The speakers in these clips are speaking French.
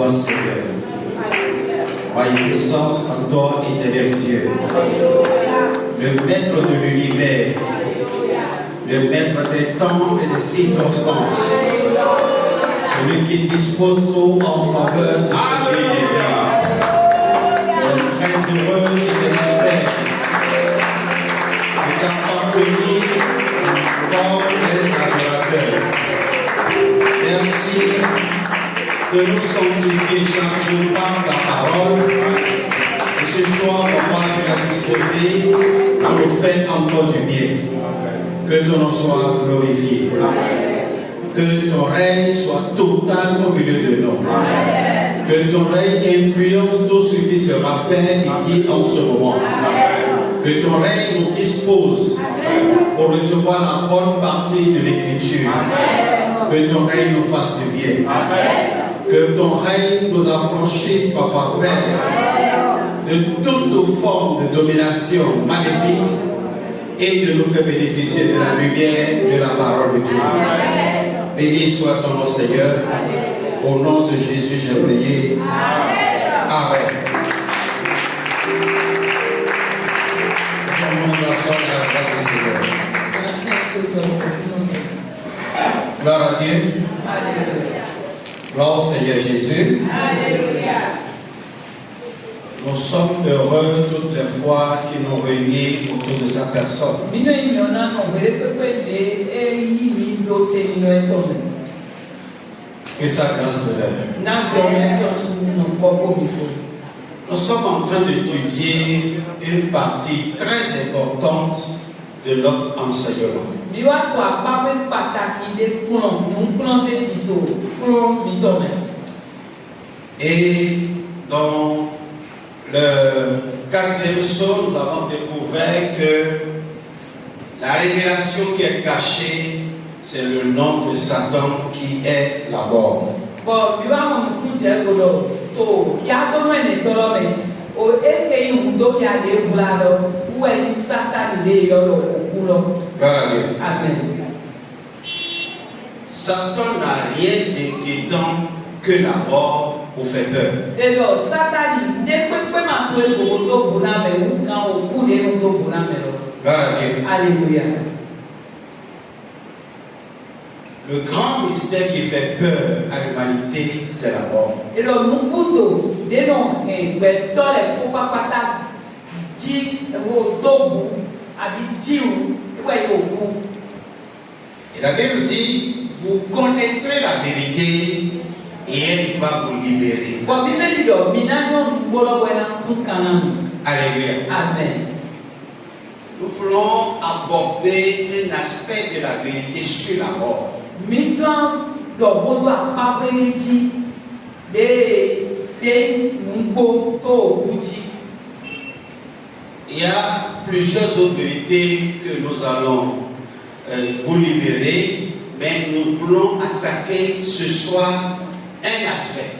toi, Seigneur. Magnificence en toi, éternel Dieu. Le maître de l'univers. Le maître des temps et des circonstances. Celui qui dispose tout en faveur de ce qui est bien. Je suis très heureux, éternel Père, de t'appartenir comme des adorateurs. Merci de nous sanctifier chaque jour par ta parole. Et ce soir, Papa, tu l'as disposé pour nous faire encore du bien. Que ton nom soit glorifié. Que ton règne soit total au milieu de nous. Que ton règne influence tout ce qui sera fait et dit en ce moment. Que ton règne nous dispose pour recevoir la bonne partie de l'écriture. Que ton règne nous fasse du bien. Que ton règne nous affranchisse, Papa Père, de toute forme de domination maléfique et de nous faire bénéficier de la lumière de la parole de Dieu. Béni soit ton nom, Seigneur. Au nom de Jésus, j'ai prié. Amen. Gloire à Dieu. Gloire au Seigneur Jésus. Alléluia. Nous sommes heureux toutes les fois qu'il nous réunit autour de sa personne. Que sa grâce demeure. Nous sommes en train d'étudier une partie très importante de notre enseignement. Et dans le 4e psaume, nous avons découvert que la révélation qui est cachée, c'est le nom de Satan qui est la mort. Amen. Satan n'a rien d'inquiétant que la mort pour faire peur. Alléluia. Le grand mystère qui fait peur à l'humanité, c'est la mort. Et la Bible dit, vous connaîtrez la vérité et elle va vous libérer. Alléluia. Amen. Nous voulons aborder un aspect de la vérité sur la mort. Il y a plusieurs autres vérités que nous allons vous libérer, mais nous voulons attaquer ce soir un aspect.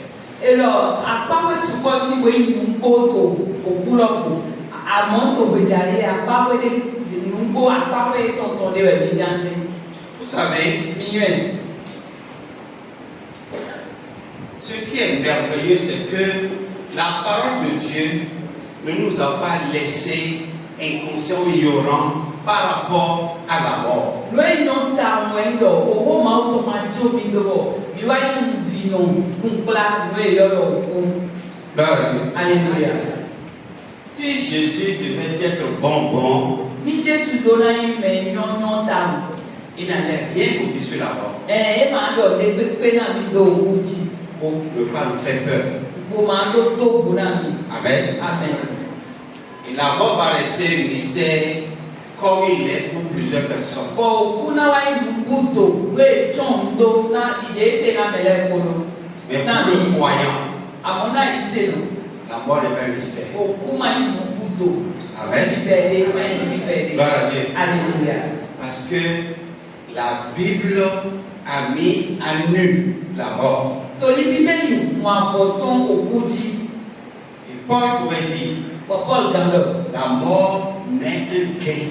Vous savez, ce qui est merveilleux, c'est que la parole de Dieu ne nous a pas laissé inconscients ou ignorants par rapport à la mort. Alléluia. Si Jésus devait être bonbon, il n'allait rien vous sur la mort. Pour ne pas nous faire peur. Amen. Amen. Et la mort va rester un mystère comme il est pour plusieurs personnes. Mais pour le croyant, la mort n'est pas un mystère. Amen. Gloire à Dieu. Alléluia. Parce que la Bible a mis à nu la mort. Et Paul pouvait dire, la mort n'est un gain.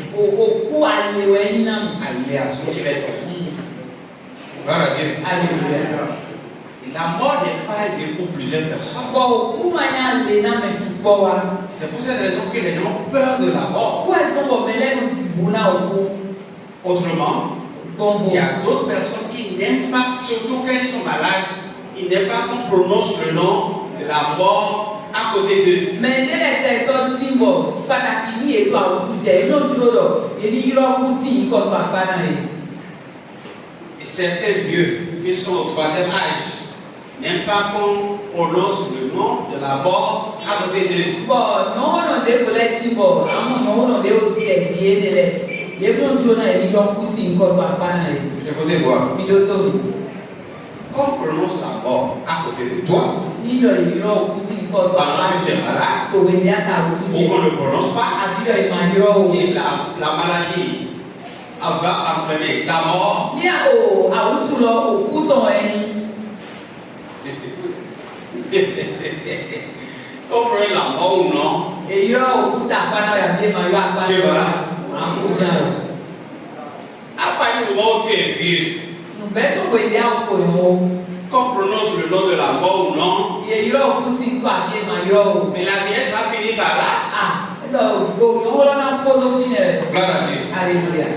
Alléluia. Gloire à Dieu. Alléluia. La mort n'est pas liée pour plusieurs personnes. C'est pour cette raison que les gens ont peur de la mort. Autrement, il y a d'autres personnes qui n'aiment pas, surtout quand ils sont malades, ils n'aiment pas qu'on prononce le nom de la mort à côté d'eux. Et certains vieux qui sont au 3e âge n'aiment pas qu'on prononce le nom de la mort à côté d'eux. Écoutez-moi. Quand on prononce la mort à côté de toi, pendant que tu es malade, ou qu'on ne prononce pas, si la maladie va entraîner la mort, on prend la mort ou non, tu vas. À partir du moment où tu es vieux, qu'on prononce le nom de la mort ou non, mais la vieillesse va finir par là. Gloire à Dieu. Alléluia.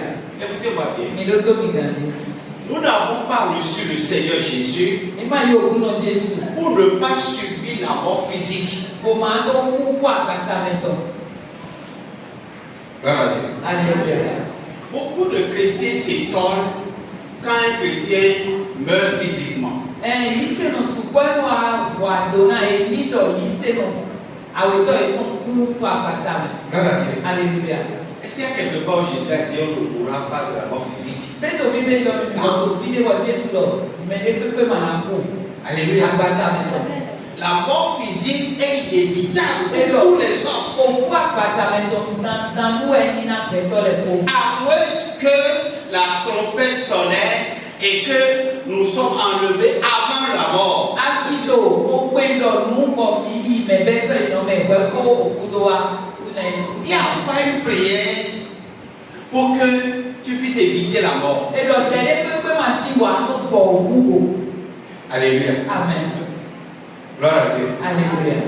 Écoutez-moi bien. Nous n'avons pas reçu le Seigneur Jésus pour ne pas subir la mort physique. Gloire à Dieu. Alléluia. Beaucoup de chrétiens s'étonnent quand un chrétien meurt physiquement. Alléluia. Est-ce qu'il y a quelque part où Jésus a dit on ne mourra pas de la mort physique? Alléluia. La mort physique est inévitable pour tous les hommes. À moins que la trompette sonnait et que nous sommes enlevés avant la mort. Il n'y a pas une prière pour que tu puisses éviter la mort. Alléluia. Amen. Gloire à Dieu. Alléluia.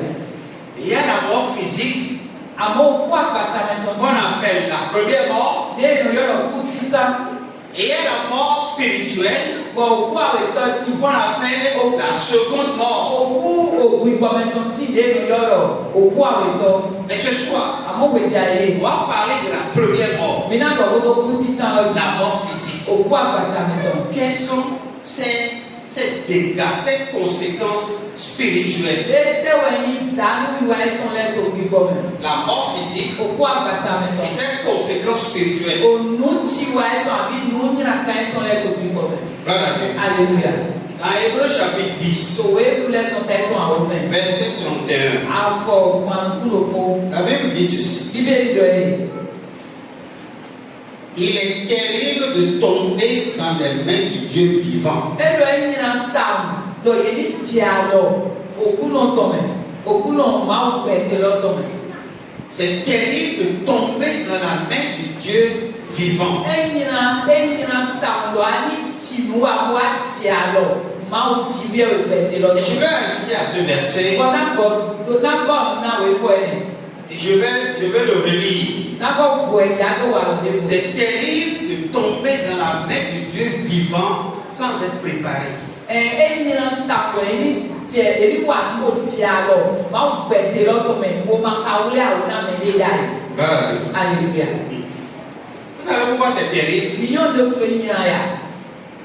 Il y a la mort physique qu'on appelle la première mort. Et il y a la mort spirituelle qu'on appelle la seconde mort. Et ce soir, on va parler de la première mort, la mort physique. Quels sont ces dégâts, ces conséquences spirituelles? La mort physique et ces conséquences spirituelles. Alléluia. Dans Hébreux chapitre 10, verset 31, la Bible dit ceci. Il est terrible de tomber dans les mains du Dieu vivant. C'est terrible de tomber dans la main du Dieu vivant. Et je vais ajouter à ce verset, et je vais le relire. C'est terrible de tomber dans la main du Dieu vivant sans être préparé. Alléluia. Vous savez pourquoi c'est terrible?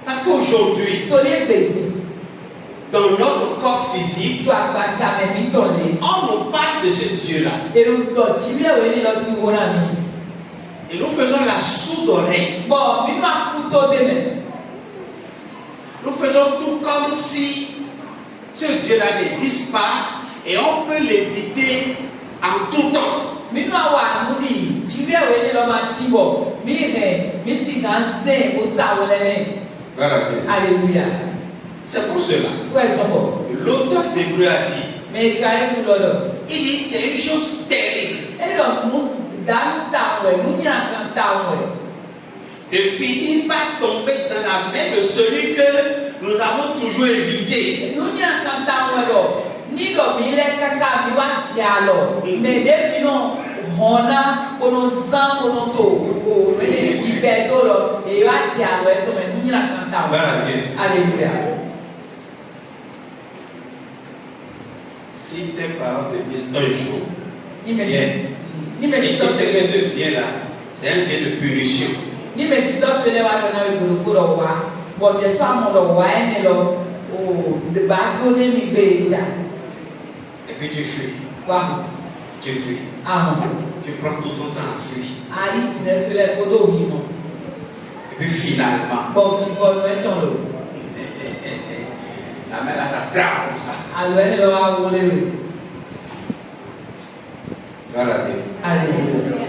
Parce qu'aujourd'hui, dans notre corps physique, on nous parle de ce Dieu-là. Et nous faisons la sourde oreille. Nous faisons tout comme si ce Dieu-là n'existe pas et on peut l'éviter en tout temps. Alléluia. C'est pour cela. L'auteur d'Hébreux a dit, il dit c'est une chose terrible de finir par tomber dans la main de celui que nous avons toujours évité. Nous n'y entendons ni le mille caca, ni wa dialo, mais dès que nous hona, pour zan, pour nous to, les libérateurs, et wa dialo, et comme nous n'y entendons. Alléluia. Si tes parents te disent un jour, viens, et que ce vient là, c'est un bien de punition. Ni me dit toi tu ne vas pas donner le gros roi, bon je sois mon roi et le de donner mi béja. Et puis tu fuis. Wow. Tu fuis. Ah. Tu prends tout ton temps à fuir. Ali tu ne peux les poteaux vivants. Et puis finalement. Bon tu vas mettre l'eau. La mère t'attrape comme ça. Alors elle va rouler. Voilà. Alléluia.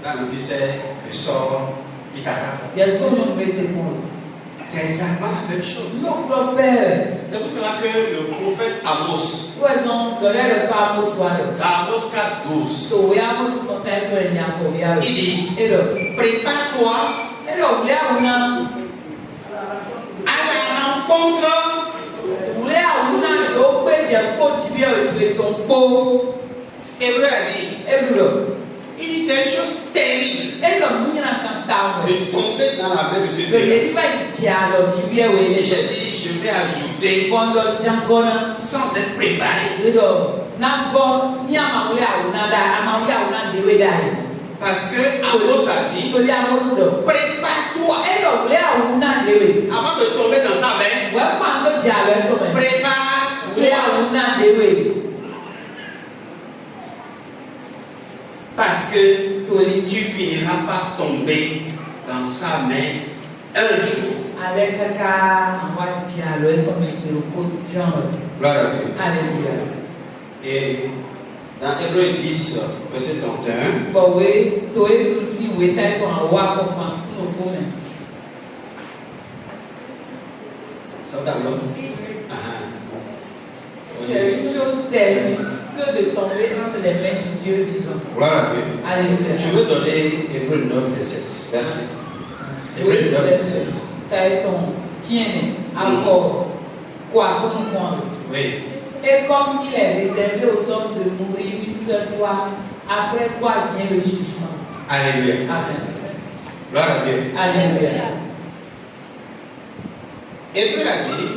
Là, tu sais, le sort, il t'attrape. Bien sûr, nous mettons. C'est exactement la même chose. Non, mon père. C'est pour cela que le prophète Amos, Ouais, non, le rêve de Amos, dans Amos 4:12, il dit, prépare-toi à la rencontre. Hébreu a dit, il dit c'est une chose terrible de tomber dans la main de ce Dieu. Et j'ai dit, je vais ajouter sans être préparé. Parce que Amos a dit, prépare-toi avant de tomber dans sa main. Prépare-toi. Parce que tu finiras par tomber dans sa main un jour. Gloire à Dieu. Alléluia. Et dans Hébreu 10, verset 31, c'est une chose telle que de tomber entre les mains du Dieu vivant. Gloire à Dieu. Alléluia. Je veux donner Hébreu 9, verset 7. Merci. Hébreu 9, verset 7. Oui. Et comme il est réservé aux hommes de mourir une seule fois, après quoi vient le jugement. Alléluia. Amen. Gloire à Dieu. Alléluia. Hébreu a dit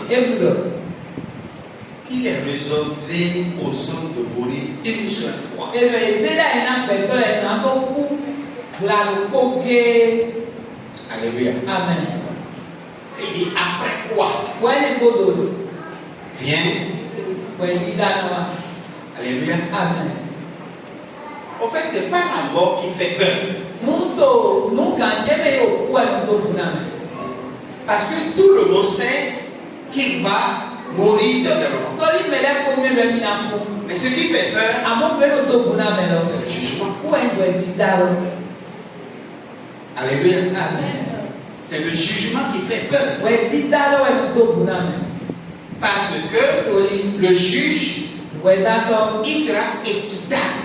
qu'il est réservé aux hommes de mourir une seule fois. Alléluia. Amen. Il dit après quoi vient. Alléluia. Amen. En fait, ce n'est pas la mort qui fait peur. Parce que tout le monde sait qu'il va mourir certainement. Mais ce qui fait peur, c'est le jugement. Alléluia. C'est le jugement qui fait peur. Parce que le juge, il sera équitable.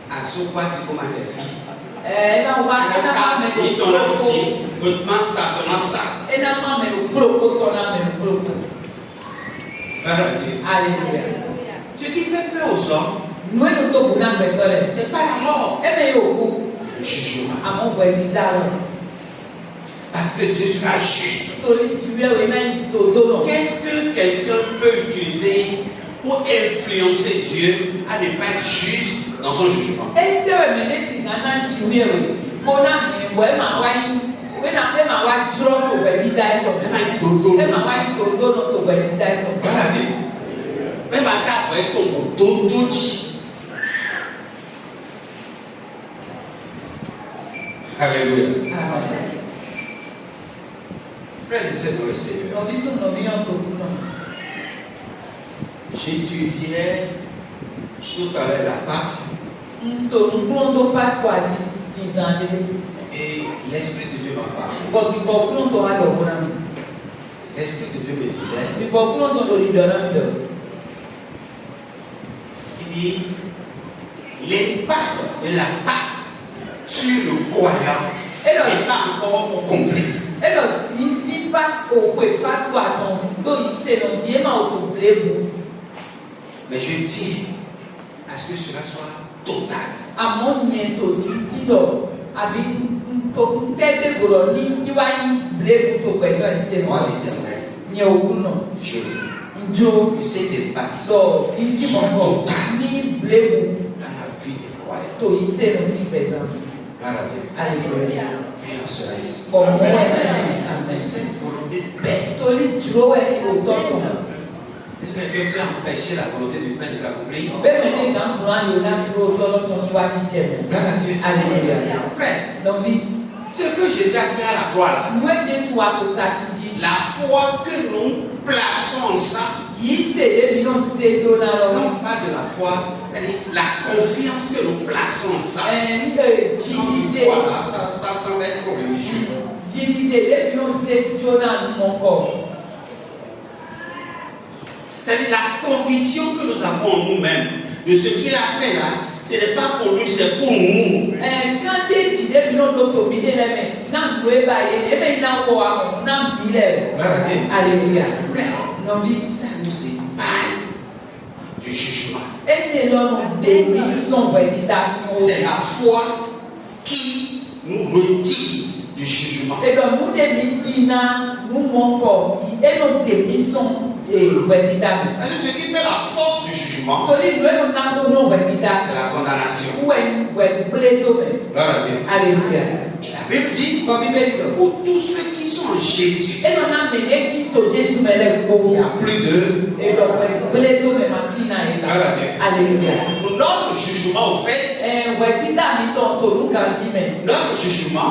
À ce quoi c'est comme à des filles. Si ton ancien, Alléluia. Ce qui fait peur aux hommes, c'est pas la mort, c'est le jugement. Parce que Dieu sera juste. Qu'est-ce que quelqu'un peut utiliser pour influencer Dieu à ne pas être juste dans son jugement? Même à ta voix, ton dodo dit. Alléluia. Frères et sœurs dans le Seigneur, j'étudiais tout à l'heure la Pâque et l'Esprit de Dieu m'a parlé. L'Esprit de Dieu me disait, il dit, l'impact de la Pâque sur le croyant n'est pas encore complet. Alors, si passe au à ton dos, il s'est rendu au blé. Mais je dis à ce que cela soit total. À mon niento, dit-il, avec une tête de gros, ni blé pour ton présent, c'est Moi, l'Éternel, je sais des bases si mon ni blé dans la vie des croyants. to il s'est aussi présent. Alléluia. Et on sera ici. Bon, moi, Cette volonté de paix. to li dúró ẹ̀ kò tọ́tọ̀. Est-ce que quelqu'un peut empêcher la volonté du Père de s'accomplir? Bẹ́ẹ̀ mi ní kan kúrò àyè ọ̀nà dúró tọ́lọ́tọ̀ níwájú jẹ̀ mọ́. Alléluia. Frère, Donc oui, ce que Jésus a fait à la croix là, ìwé Jésù wa kò sàtìjì. la foi que nous plaçons en ça, Yìí ṣèlérí mi náà ṣe lónà lọ. quand on parle de la foi, c'est-à-dire la confiance que nous plaçons en ça. Ẹ̀ ń jíjíde. Voilà, ça semble être religieux. Jíjíde lẹ́bi náà ṣe jóná mọ́kọ̀. C'est-à-dire la conviction que nous avons en nous-mêmes de ce qu'il a fait là, ce n'est pas pour lui, c'est pour nous. Quand des idées viennent d'autres idées, les gens n'ont pas y aller, mais n'ont pas n'ont billet. Alléluia. Non oui, Ça nous sépare du jugement. Et les hommes démissions C'est la foi qui nous retire du jugement. et donc nous démissions, nous manquons, et nous démissions de véritable. Parce que ce qui fait la force du jugement, C'est c'est la condamnation. Alléluia. Et la Bible dit, Comme il dit, pour tous ceux qui sont en Jésus, et on a mené Tito Jésus mais les il n'y a plus de... et donc Bledo mais Martina est là. Alléluia. Pour notre jugement, au fait, notre jugement,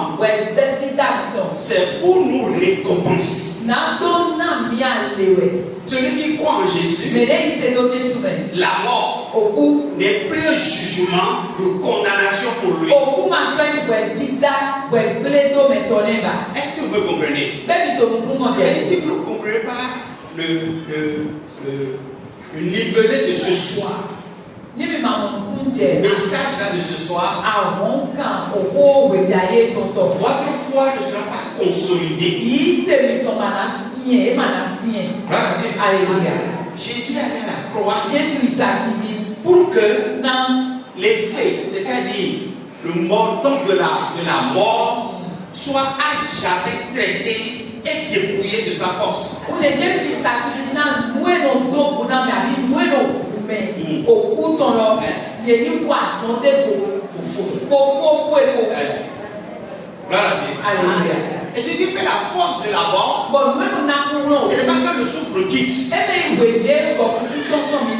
c'est pour nous récompenser. Celui qui croit en Jésus, la mort n'est plus un jugement de condamnation pour lui. Est-ce que vous comprenez? Et si vous ne comprenez pas le libellé de ce soir, le message là de ce soir, votre foi ne sera pas consolidée. Alléluia. Jésus allait à la croix Jésus s'attendit pour que non les faits, c'est-à-dire le montant de la mort, soit à jamais traité et dépouillé de sa force. on est Jésus s'attendit non nous non pour dans ma vie nous mais au coup ton là il y a une poisson de pour alléluia. Et ce qui fait la force de la mort, Bon, nous n'avons ce n'est pas que le souffle quitte,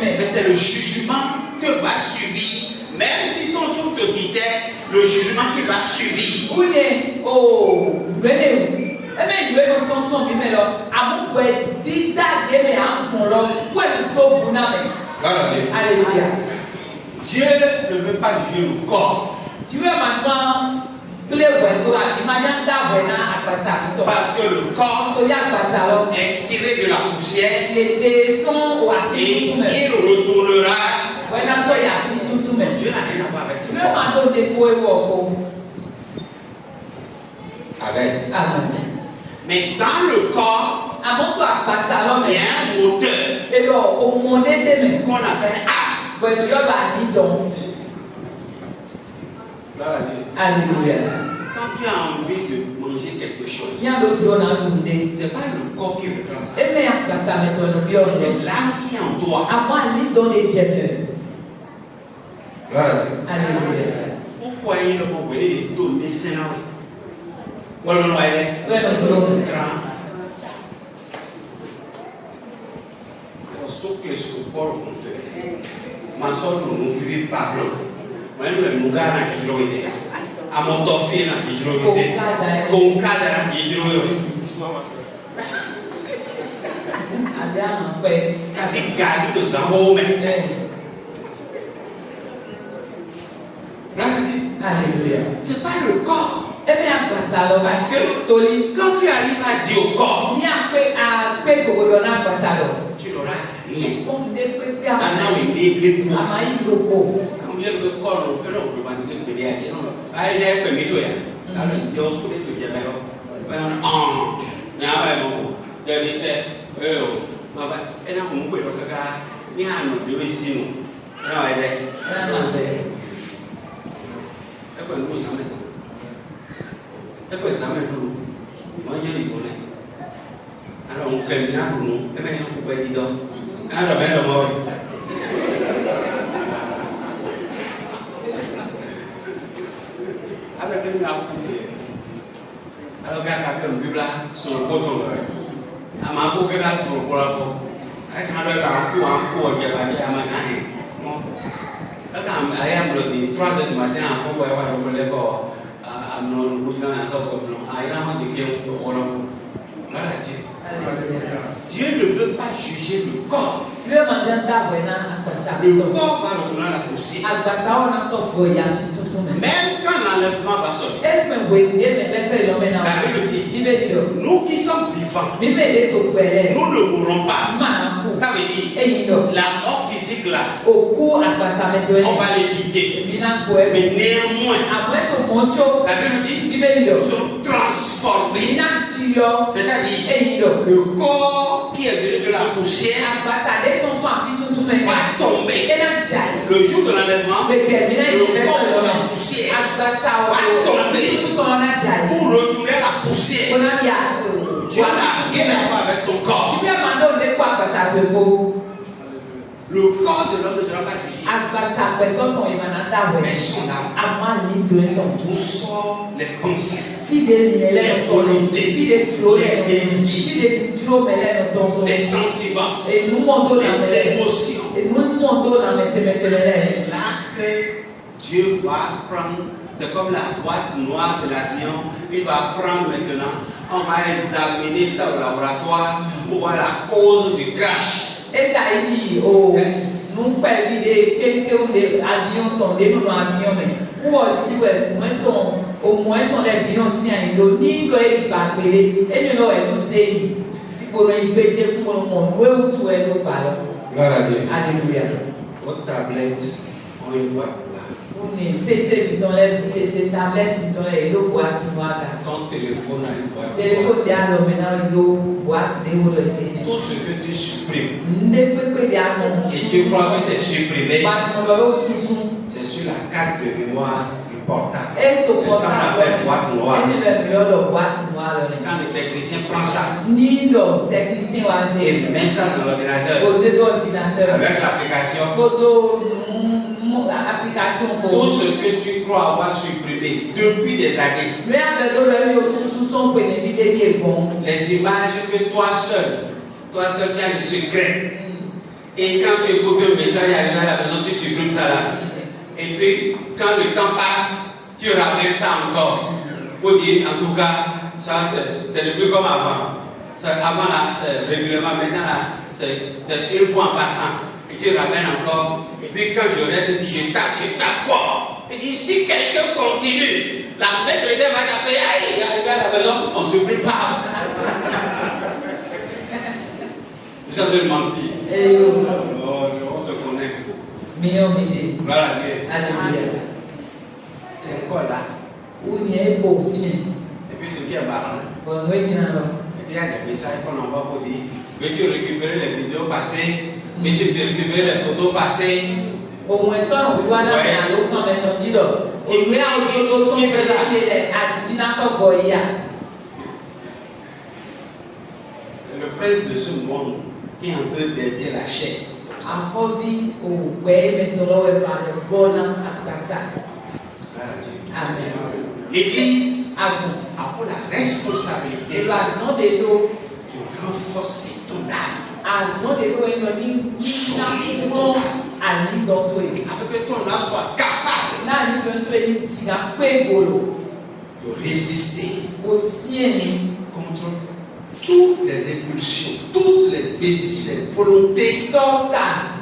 mais c'est le jugement que va subir. Même si ton souffle te quittait, le jugement qu'il va subir. Alléluia. Dieu ne veut pas juger le corps. Tu veux maintenant Parce que le corps est tiré de la poussière et il retournera. Dieu n'a rien à voir avec ce corps. Amen. Mais dans le corps, il y a un moteur qu'on appelle âme. Alléluia. Quand tu as envie de manger quelque chose, Il y a d'autres ce n'est pas le corps qui réclame ça. et mais à ça mettre le C'est l'âme qui est en toi. à moi lui donner des biens. Alléluia. Pourquoi il ne peut pas les donner Sénat? Voilà, non, elle est grand. Sauf que le support monteur. Ma soeur, nous vivons pas blanc. Moi, nous gars qui ont été. À mon toffé, qui ont été. Comme cadre, qui ont été. Avec garde de Zambo, Alléluia. c'est pas le corps. Et bien après ça, alors, Parce que quand tu arrives à dire au corps, ni après à paix que vous donnez après ça, alors. tu n'auras rien. On ne peut pas Maintenant, il est pour. amaï loko. Quand dia le corps, pero lo van a tener que no. Ahí ya permito ya. Claro, Dios puede tu ya me lo. Bueno, ya va mo. Ya dice, ma va, era un puedo que acá ni a no yo vecino. Era ahí de. Es cuando no sabe. Es cuando sabe tú. No hay ni pone. Ahora un caminar uno, es mejor que fue dito. Ahora ve lo voy. Ahora que me ha puesto. Alors quand quelqu'un me dit là sur le bouton là, à ma boucle là sur le poids avec un coup qui va dire à ma gagne. Bon, là quand I am le 3h du matin à fond ouais ouais le corps à nos bouton là comme non, à il a un de qui on là Dieu ne veut pas juger le corps. Le corps va retourner à la poussière. Même quand l'enlèvement va sortir. La Bible dit, nous qui sommes vivants, nous ne mourrons pas. Ça veut dire, la mort physique là, on va l'éviter. Mais néanmoins, la Bible dit, nous sommes transformés. C'est-à-dire, le corps qui est venu de la poussière va tomber. Le jour de l'enlèvement, le corps de la poussière va tomber pour retourner à la poussière. Tu n'as rien à voir avec ton corps. Le corps de l'homme ne sera pas jugé. Mais son âme, tout sort les pensées, les volontés, les désirs, les sentiments, les émotions. C'est là que Dieu va prendre, c'est comme la boîte noire de l'avion, il va prendre maintenant, on va examiner ça au laboratoire pour voir la cause du crash. Et t'as dit, oh, nous pas éviter quelqu'un des avions tombés dans l'avion, mais où tu es, au moins ton les binonciens, il n'y a pas de et nous avons dit, pour nous péter pour le monde, où tu es au ballon. Gloire à Dieu. Alléluia. Votre tablette, on y voit là. On est PC, dans les tablettes, dans les lots boîtes noires. Ton téléphone a une boîte. Téléphone dialogue maintenant, il doit boîte de tout ce que tu supprimes. Et tu crois que c'est supprimé. C'est sur la carte de mémoire du portable. Et ça on appelle boîte noire. Quand le technicien prend ça, et met ça dans l'ordinateur, avec l'application, tout ce que tu crois avoir supprimé depuis des années, les images que toi seul qui as le secret, et quand tu écoutes un message arrivé à la maison, tu supprimes ça là, et puis quand le temps passe, tu ramènes ça encore, pour dire en tout cas, ça c'est ne plus comme avant. Avant là, c'est régulièrement, maintenant là, c'est une fois en passant. Et tu ramènes encore. Et puis quand je reste ici, je tape fort. Et dis, si quelqu'un continue, la maîtrise va taper, aïe, il arrive à la maison, on ne supprime pas. J'ai envie de mentir. On se connaît. Voilà, Alléluia. C'est encore là. Et puis ce qui est marrant, il y a des messages qu'on envoie pour dire, veux-tu récupérer les vidéos passées? Veux-tu récupérer les photos passées? Au moins ça, on voit dans le camp de dit il y a un qui fait ça. Le prince de ce monde qui est en train d'aider la chair. Amen. L'Église a pour la responsabilité de renforcer ton âme. Afin que ton âme soit capable de résister contre toutes les impulsions, tous les désirs, les volontés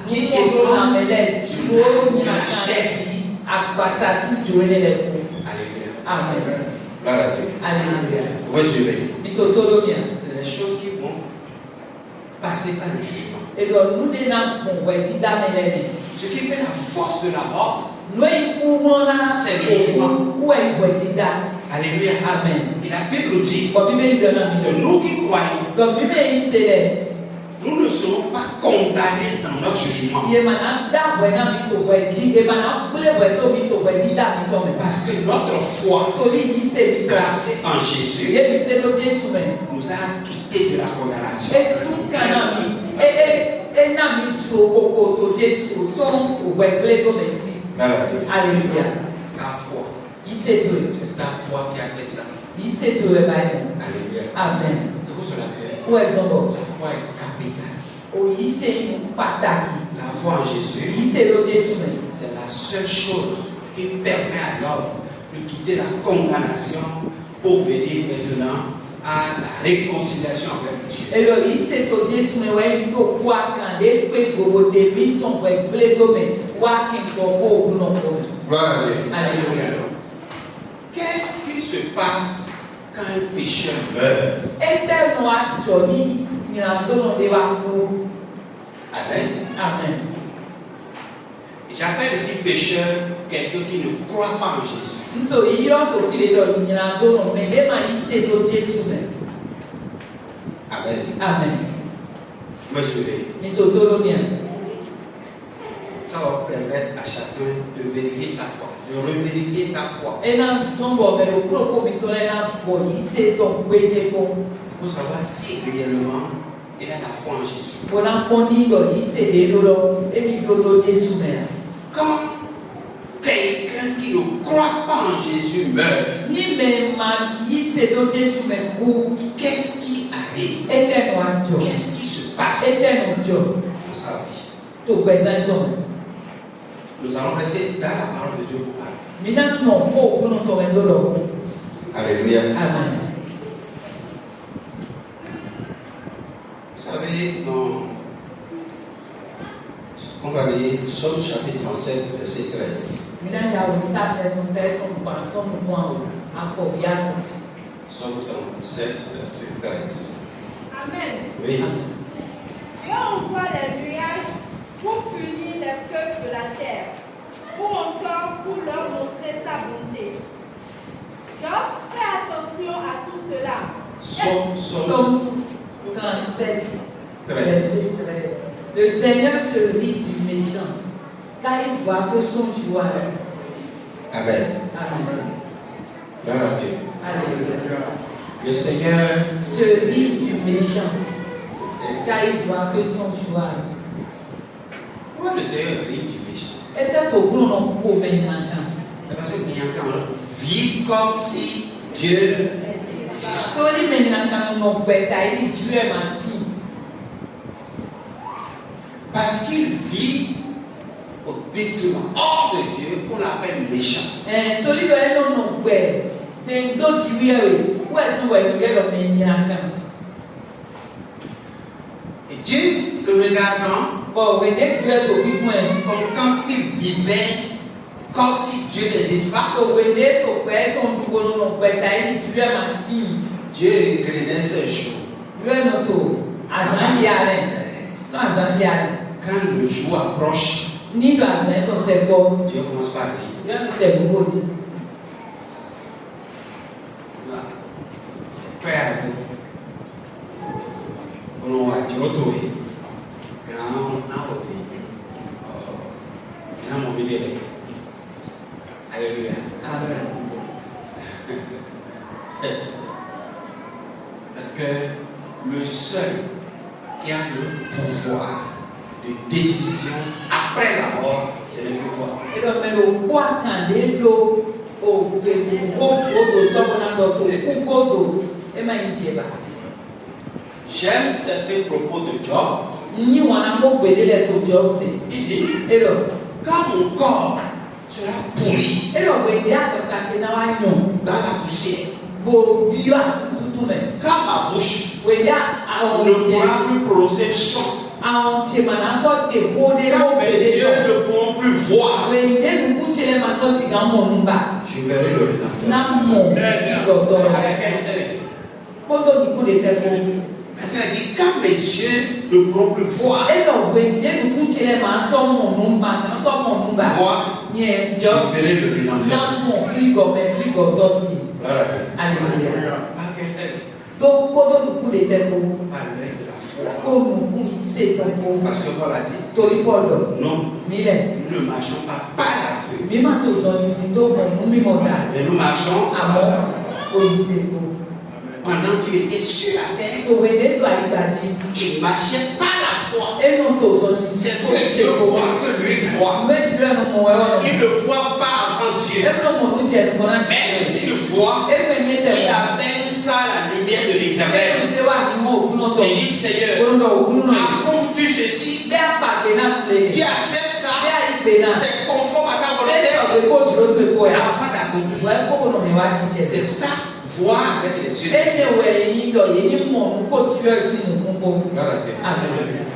qui émanent de la chair. Alléluia. Amen. Gloire à Dieu. Alléluia. Vous suivez. C'est des choses qui vont passer par le jugement. Et donc, nous dénonçons ce qui fait la force de la mort, C'est le choix. Où est Alléluia. Amen. Et la Bible dit Comme Bible donne que nous qui croyons, comme Bible c'est nous ne serons pas condamnés dans notre jugement. Parce que notre foi placée en Jésus nous a quittés de la condamnation. Alléluia. La foi. C'est La foi qui a fait ça. Alléluia. Amen. C'est pour cela que Où est son bon? la foi est capitale. La La foi en Jésus, c'est la seule chose qui permet à l'homme de quitter la condamnation pour venir maintenant à la réconciliation avec Dieu. Gloire à Dieu. Alléluia. Qu'est-ce qui se passe quand un pécheur meurt? Amen. Amen. J'appelle ici pécheur quelqu'un qui ne croit pas en Jésus. Amen. Amen. Mesurez. Ça va permettre à chacun de vérifier sa foi, de revérifier sa foi. Pour savoir si réellement il a la foi en Jésus. Quand quelqu'un qui ne croit pas en Jésus meurt, qu'est-ce qui arrive? Qu'est-ce qui se passe dans sa vie? Nous allons rester dans la parole de Dieu pour parler. Alléluia. Amen. Vous savez, on va lire Psaume chapitre 37, verset 13. Psaume 37, verset 13. Amen. Oui. Dieu envoie les nuages pour punir les peuples de la terre, ou encore pour leur montrer sa bonté. Donc, fais attention à tout cela. Psaume 37, 13. verset 13. Le Seigneur se rit du méchant, car il voit que son joie. Amen. Amen. Gloire à Dieu. Alléluia. Le Seigneur Se rit du méchant, car il voit que son joie. Pourquoi le Seigneur rit du méchant? Est-ce que vous n'en pouvez pas? Parce qu'il y a quand même vit comme si Dieu. Parce qu'il vit au détriment, hors de Dieu, qu'on l'appelle méchant. Et Dieu, le regardant, comme quand il vivait comme si Dieu n'existe pas, Dieu craignait ses jours. Quand le jour approche, Dieu commence par rire. Père, on va dire autour. Alléluia. Parce que le seul qui a le pouvoir de décision après la mort, c'est le toi. J'aime certains propos de Job. Il dit, quand mon corps sera pourri dans la poussière, quand ma bouche ne pourra plus prononcer son, quand mes yeux ne pourront plus voir, je verrai le Rédempteur. Avec quel Parce qu'elle dit, quand mes yeux ne pourront plus voir, moi, Nye je jɔ verrai le Rédempteur. namu fligɔmɛ fligɔtɔ ki. Gloire à Dieu. Alléluia. Pas quel œil, Tó kótó nuku de tɛ ko. pas l'œil de la foi. Kó nuku yi se tɔ ko. Parce que Paul a dit, Torí pɔlɔ. non, Mi lɛ. nous ne marchons pas par la vue, Mi ma to zɔn yi si tó mɔ mu mi mɔ da. mais nous marchons Àmọ́ kó yi se ko. pendant qu'il était sur la terre. Tòwe de to ayigbaji. Il marchait par la foi. Enu to zɔn yi C'est si ce kó yi que se Dieu ko. voit, que lui voit. Méjì lɛ nu mɔ ɛwɔ. Il ne voit pas avant Dieu. Enu mɔ nu jɛ nu kɔnɔ Même ti. s'il voit, Enu nye tɛ il wɔ. appelle ça la lumière de l'Éternel. Enu se wa ni mɔ okunu tɔ. Il dit, Seigneur, Olùdó okunu nɔ. approuves-tu ceci? Bẹ́ẹ̀ apàdé náà lè. Tu acceptes ça? Bẹ́ẹ̀ ìpè náà. C'est conforme à ta Bẹ́ẹ̀ volonté sọ̀rọ̀ kó dúró tó ekó yà. avant d'accomplir. Wẹ́ kó kò nà wá jíjẹ. C'est ça, voir avec les yeux. Ene wẹ̀ yìí lọ yìí ní mọ̀ kó tí yọ sí nù kúkú. Gloire à Dieu. Amen.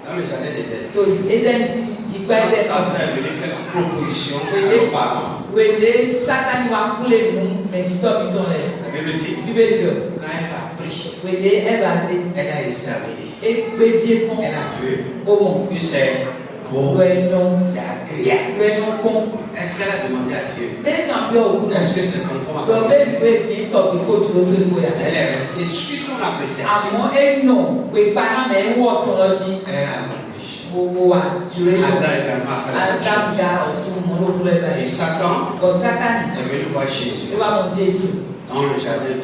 Dans le jardin d'Éden, To Eden ti jìgbá quand Eden. Satan est venu faire la proposition à nos parents, Wèlé Sátánì wa kúlẹ̀ mú mẹ̀títọ́ mi tán lẹ̀. la Bible dit, Bíbélì lọ. quand elle a pris, Wèlé ẹ̀bà ṣe elle a examiné, égbéjé pọ́n. elle a vu Bọ́mọ̀. que c'est beau, Wẹ̀yàn. c'est agréable. Wẹ̀yàn pọ́n. Est-ce qu'elle a demandé à Dieu? Bẹ́ẹ̀ kàn bí òkú. Est-ce que c'est conforme à ta Lọ volonté? bẹ́ẹ̀ ìwé kì í sọ pé kó dúró tó ekó yà. Elle est restée sur son appréciation. Àmọ́ ẹnu pé panamẹ́ ń wọ̀ tán lọ jí. Elle a accompli. Gbogbo wa jùlọ lọ. Adam également a fait la même chose. Adága ọ̀sùn mọ́lókúlẹ̀ Et báyìí. Satan Bọ̀ Sátánì est venu voir Jésus ló bá mọ Jésù dans le jardin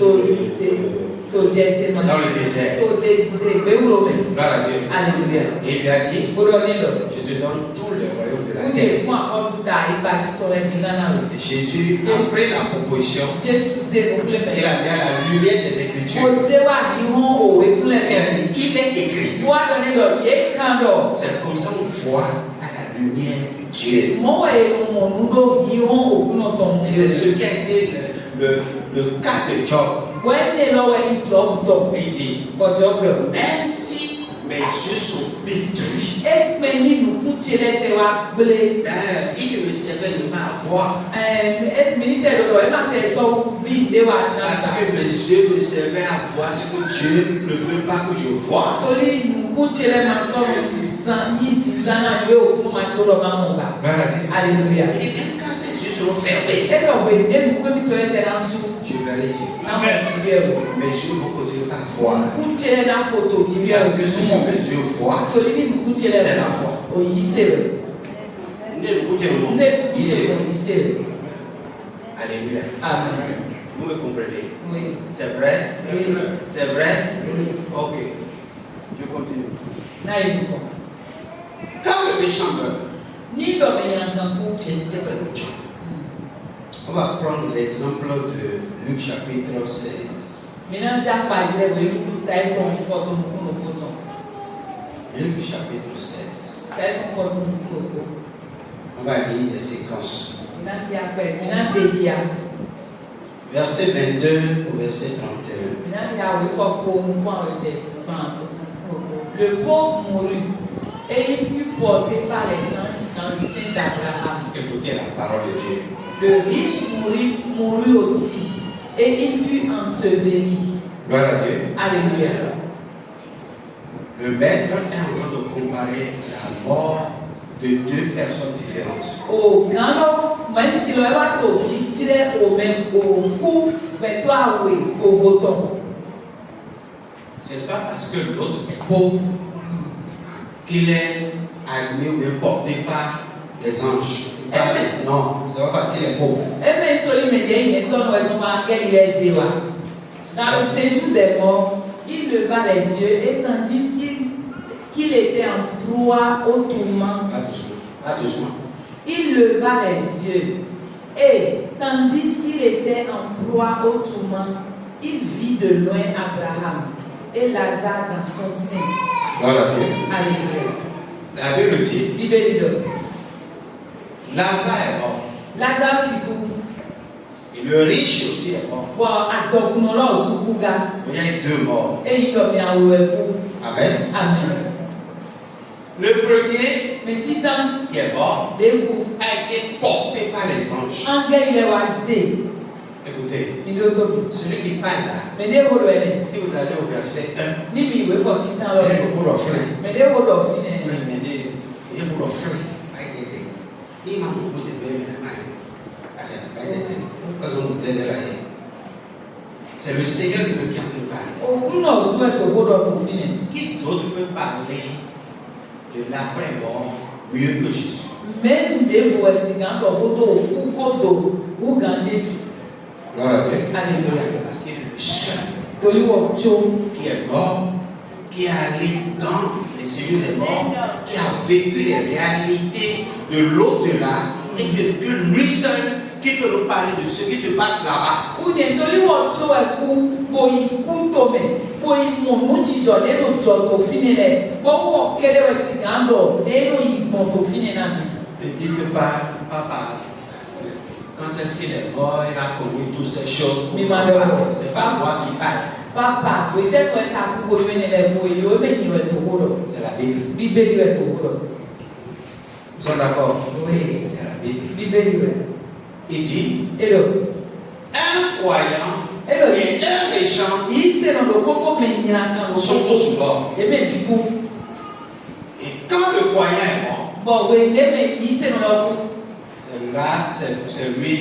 tó jẹ́ ẹsẹ̀ mọ́. dans le désert. Tó dé ìgbéwúrò mẹ́. Gloire à Dieu. Alléluia. Et il lui a dit, Gbọ́dọ̀ nílò. je te donne tout le royaume de la Kúndé terre. fún àkọ́dútà ìgbà títọ́ rẹ̀ ní Ghana rẹ̀. Et Jésus a pris la proposition, Jésù ṣe òkúlẹ̀ il mẹ́. a mis à la lumière des Mo Écritures. ṣe wà ní hàn òwe kúlẹ̀ Il a mẹ́. dit, il est écrit. Wọ́n á nílò yé kán lọ. C'est comme ça qu'on voit à la lumière de Dieu. Mọ́wọ́ èrò mọ̀nú ló yí hàn òkú náà tọ̀ mọ́. Et c'est ce qui a été le cas de Job. Wọ́n ní lọ́wọ́ ìjọ tọ̀. Il dit, Kọjọ́ bẹ̀rù. même si mes yeux sont détruits, Ekpe nínú kúti lẹ́tẹ̀ wa gblé. d'ailleurs, il ne me servait de pas voir. Ekpe ní tẹ̀ lọ́dọ̀ ẹ má tẹ̀ sọ bí ìdè wa náà Parce ta. que mes yeux me servaient à voir ce que Dieu ne veut pas que je vois. Torí inú kúti lẹ́ máa sọ zan yìí sí zan náà yóò kú máa tó lọ máa mọ̀ bá. Gloire à Dieu. Alléluia. Il dit, même quand ses yeux seront fermés, E lọ wẹ̀ dé mi pé mi tó ẹ tẹ̀ náà sùn. je verrai Dieu. Náà mọ̀ ti rí ẹ̀rọ. Mes yeux vont continuer à voir. Kúti lẹ́ náà kò tó ti rí ẹ̀rọ. Parce que ce que mes yeux voient, Torí nínú kúti lẹ́ c'est la foi. òyì sè rẹ̀. Ne le goûtez le monde. Ndé kúti Ici. lẹ́ òyì sè rẹ̀. Alléluia. Amen. Vous me comprenez? Oui. C'est vrai? Oui. C'est vrai? Oui. Ok. Je continue. Náà yìí kọ̀. Quand le méchant meurt, Ní ìdọ̀mẹ̀yàn kan kú. il y a de Dieu. On va prendre l'exemple de Luc chapitre 16. Maintenant, ça pas dire que nous taille comme photo nous poton. Luc chapitre 16. Taille comme photo nous. On va lire des séquences. Maintenant, il y a quoi? Maintenant, il y a. Verset 22 au verset 31. Maintenant, il y a le faut pour nous prendre des le pauvre mourut et il fut porté par les anges dans le sein d'Abraham. Écoutez la parole de Dieu. Le riche mourut aussi et il fut enseveli. Gloire à Dieu. Alléluia. Le maître est en train de comparer la mort de deux personnes différentes. Oh, quand même si le bateau tirait au même coup, mais toi, oui, au voton. Ce n'est pas parce que l'autre est pauvre qu'il est admis ou bien porté par les anges. Non, c'est pas parce qu'il est pauvre. Et maintenant, il me dit, il y a un raison pour laquelle il est zéro. Dans le séjour des morts, il leva les yeux et tandis qu'il était en proie au tourment, Pas doucement. Pas doucement. il leva les yeux et tandis qu'il était en proie au tourment, il vit de loin Abraham et Lazare dans son sein. Gloire à Dieu. Alléluia. La Bible dit, Bible dit donc, Lazare est mort. Lazare s'y coupe. Et le riche aussi est mort. Bon, à ton nom là, au Soukouga. Il y a eu deux morts. Et il a bien oué pour. Amen. Amen. Le premier Mais titan, qui est mort des coups. a été porté par les anges. Angèle, il est oisé. Écoutez, Il est autour. celui qui parle là, Mais des mots de si vous allez au verset 1, ni lui, il faut titan il y a là. beaucoup d'orphelins. Mais des mots d'offre. Il y a beaucoup d'orphelins. Il m'a beaucoup de C'est le Seigneur qui peut nous parler. Qui d'autre peut parler de l'après-mort mieux que Jésus? Gloire à Dieu. Alléluia. Parce qu'il est le seul qui est mort, qui est allé dans les séjours des morts, qui a vécu les réalités de l'au-delà, et c'est que lui seul qui peut nous parler de ce qui se passe là-bas. Ne dites pas, papa, quand est-ce qu'il est mort, il a connu toutes ces choses. C'est pas moi qui parle. Papa, c'est la Bible. Vous êtes d'accord? Oui. C'est la Bible. Il dit, un croyant et un méchant sont tous morts. Et quand le croyant est mort, là, c'est lui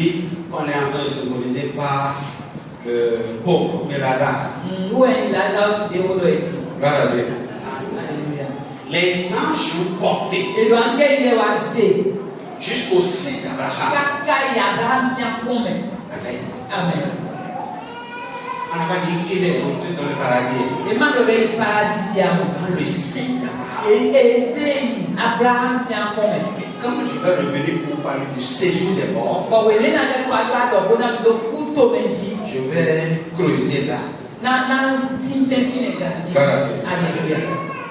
qu'on est en train de symboliser par le pauvre, mais Lazare. Gloire à Dieu. Les anges l'ont porté jusqu'au sein d'Abraham. Amen. On n'a pas dit qu'il est monté dans le paradis. Dans le sein d'Abraham. Quand je vais revenir pour parler du séjour des morts, je vais creuser là.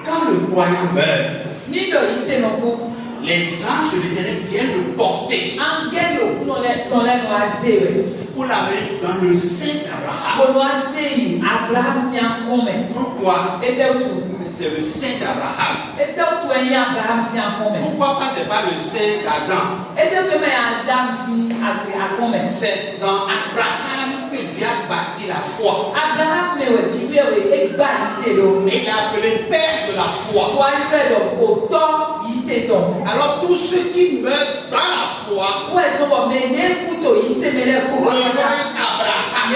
Quand le croyant meurt, les anges de l'Éternel viennent le porter pour l'amener dans le sein d'Abraham. Pourquoi? C'est le sein d'Abraham. Pourquoi pas c'est pas le sein d'Adam? C'est dans Abraham que Dieu a bâti la foi. Et il a appelé Père de la foi. Alors tous ceux qui meurent dans la foi rejoignent Abraham.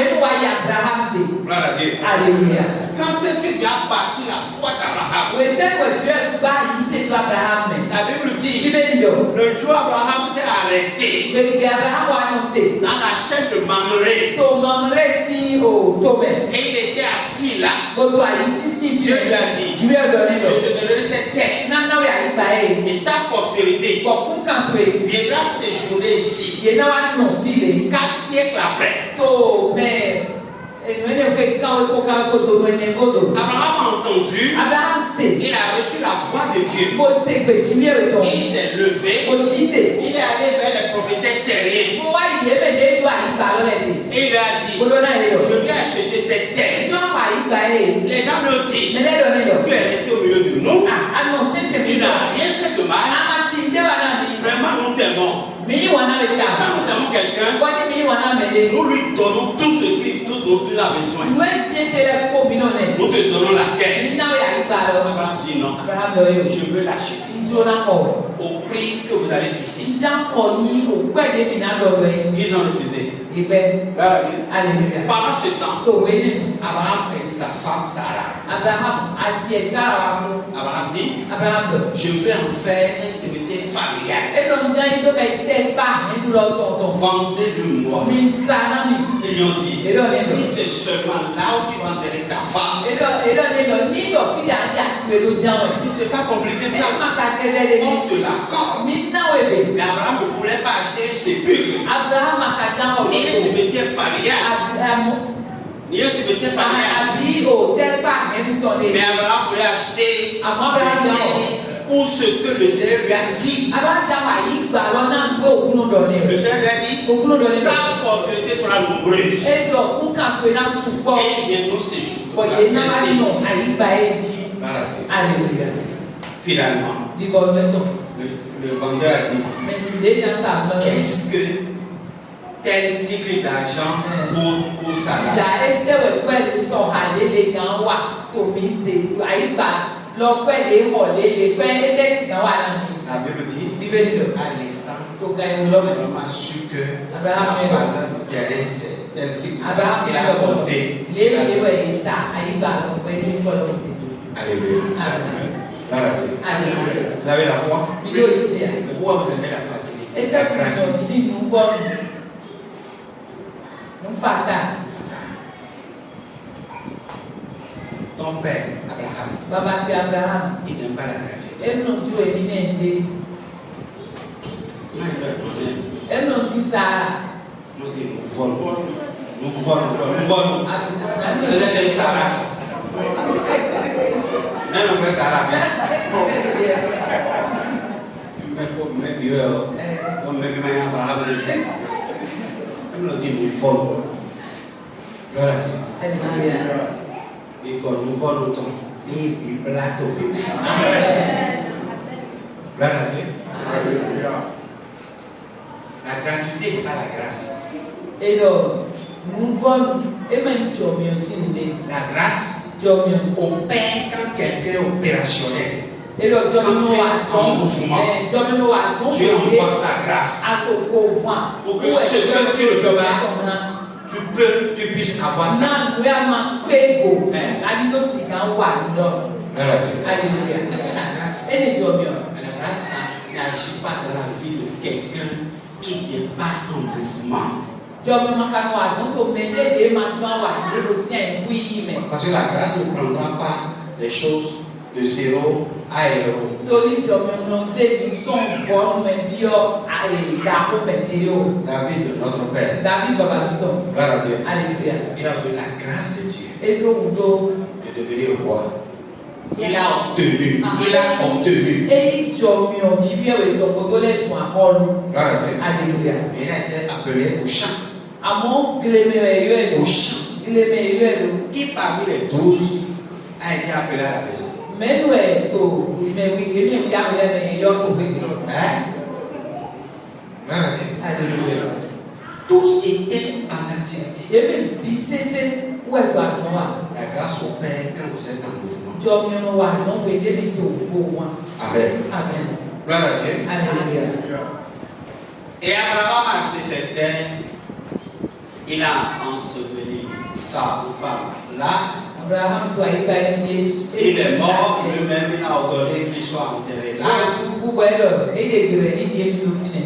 Gloire à Dieu. Alléluia. Quand est-ce que Dieu a bâti la foi d'Abraham? La Bible dit, le jour où Abraham s'est arrêté dans la chaîne de Mamré, et il était assis là, Dieu lui a dit, je te donnerai cette terre, et ta postérité viendra séjourner ici 4 siècles après. Abraham a entendu, il a reçu la voix de Dieu. Il s'est levé, il est allé vers les propriétaires terriens. Et il a dit, je vais acheter cette terre. Les gens me disent, tu es resté au milieu de nous, tu n'as rien fait de mal. Vraiment, nous t'aimons. Quand nous aimons quelqu'un, nous lui donnons tout ce dont il a besoin. Nous te donnons la terre. Abraham dit non. Je veux l'acheter au prix que vous allez fixer. Ils ont refusé. Pendant ce temps, Abraham perdit sa femme Sarah. Abraham dit, je vais en faire un cimetière familial. Vendez-le-moi. Ils lui ont dit, si c'est seulement là où tu vas enterrer ta femme. C'est pas compliqué ça. On te l'accorde. Mais Abraham ne voulait pas acheter un sépulcre. Ni un cimetière familial. Ni un cimetière familial. Mais Abraham voulait acheter pour ce que le Seigneur lui a dit. Le Seigneur lui a dit, ta postérité sera nombreuse. Et ils viendront séjourner. Alléluia. Finalement, le vendeur a dit, qu'est-ce que tel cycle d'argent pour ça là? La Bible dit, à l'instant Abraham a su que la valeur qui allait, c'est celle-ci. Il a compté. Alléluia. Vous avez la foi? Mais pourquoi vous aimez la facilité? La gratuité. Ton père, Abraham, il n'aime pas la gratuité. Nous volons. Vous êtes une Sarah. Même un peu Sarah. Mais Abraham, nous dit nous volons. Voilà. Et quand nous volons autant, il plate au bébé. Voilà. La gratuité n'est pas la grâce. Et donc, nous volons, et même la grâce opère quand quelqu'un est opérationnel. Et donc, quand tu es en mouvement, tu envoies sa grâce pour que ce que tu reçois, tu puisses avoir ça. Alléluia. Parce que la grâce n'agit pas dans la vie de quelqu'un qui n'est pas en mouvement. Parce que la grâce ne prendra pas les choses de zéro à héros. David, notre père, Alléluia. Il a eu la grâce de Dieu de devenir roi. Il a obtenu. Alléluia. Il a été appelé au chant. Qui parmi les 12 a été appelé à la maison? Alléluia. Tous étaient en activité. La grâce opère quand vous êtes en mouvement. Amen. Gloire à Dieu. Alléluia. Et Abraham a acheté cette terre. Il a enseveli sa femme là. Il est mort lui-même. Il a ordonné qu'il soit enterré là.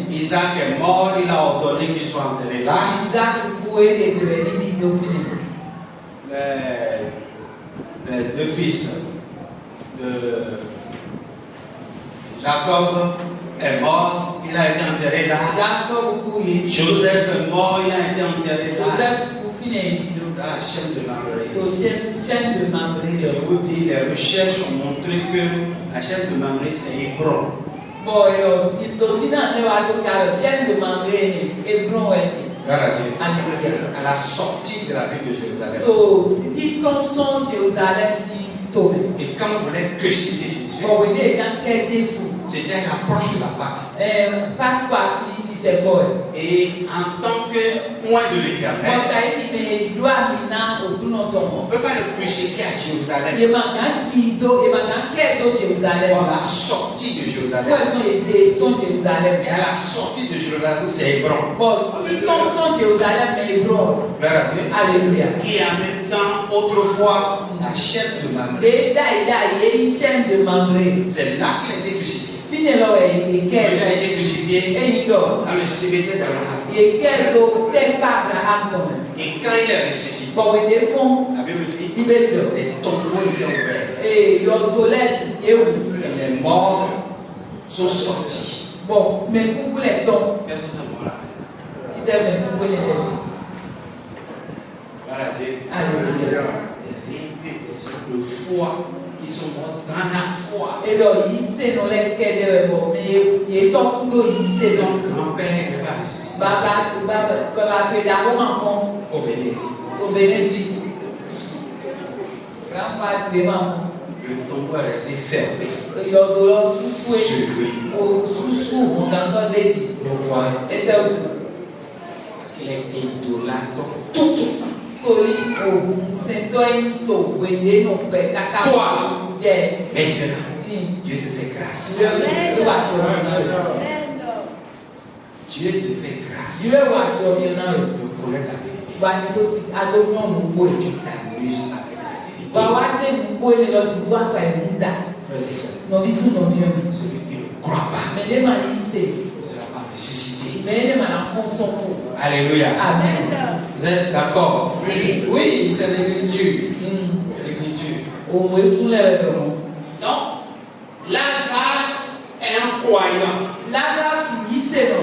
Isaac est mort. Il a ordonné qu'il soit enterré là. Les deux fils de Jacob est mort, il a été enterré là. Joseph est mort, il a été enterré là. Dans la chaîne de Mamré. Je vous dis, les recherches ont montré que la chaîne de Mamré c'est Hébron. À la sortie de la ville de Jérusalem. Et quand vous voulez crucifier Jésus, c'était l'approche de la Pâque. Et en tant que point de l'Éternel, on ne peut pas le crucifier à Jérusalem. On l'a sorti de Jérusalem. Et à la sortie de Jérusalem, c'est Hébron. Alléluia. Qui en même temps, autrefois, la chaîne de Mamré. C'est là qu'il a été crucifié. Il a été crucifié dans le cimetière d'Abraham. Et quand il est ressuscité, la Bible dit les tombeaux étaient ouverts. Et les morts sont sortis. Qu'est-ce que c'est mort-là? Voilà, Alléluia. Le foi qui sont morts dans la foi. Et donc, Ton grand-père n'est pas ressuscité. Obéissez. Le tombeau est resté fermé. Sur lui. Pourquoi? Parce qu'il est idolâtre tout autant. Toi, maintenant, Dieu te fait grâce. Dieu te fait grâce Dieu wa jọ mi na ro. de connaître la vérité. Wa ni ko si ado no mu bo. Tu t'amuses avec la vérité. Wa wa se mu bo ni lo ti wa ka e mu da. Frères et sœurs, No bi su no bi o. celui qui ne croit pas Me le ma ni se. ne sera pas ressuscité. Me le ma na fon son ko. Alléluia. Amen. Vous êtes d'accord? Oui. Oui, c'est l'écriture. Mm. C'est l'écriture. O mo ku le do. Donc, Lazare est un croyant. Lazarus yi se no.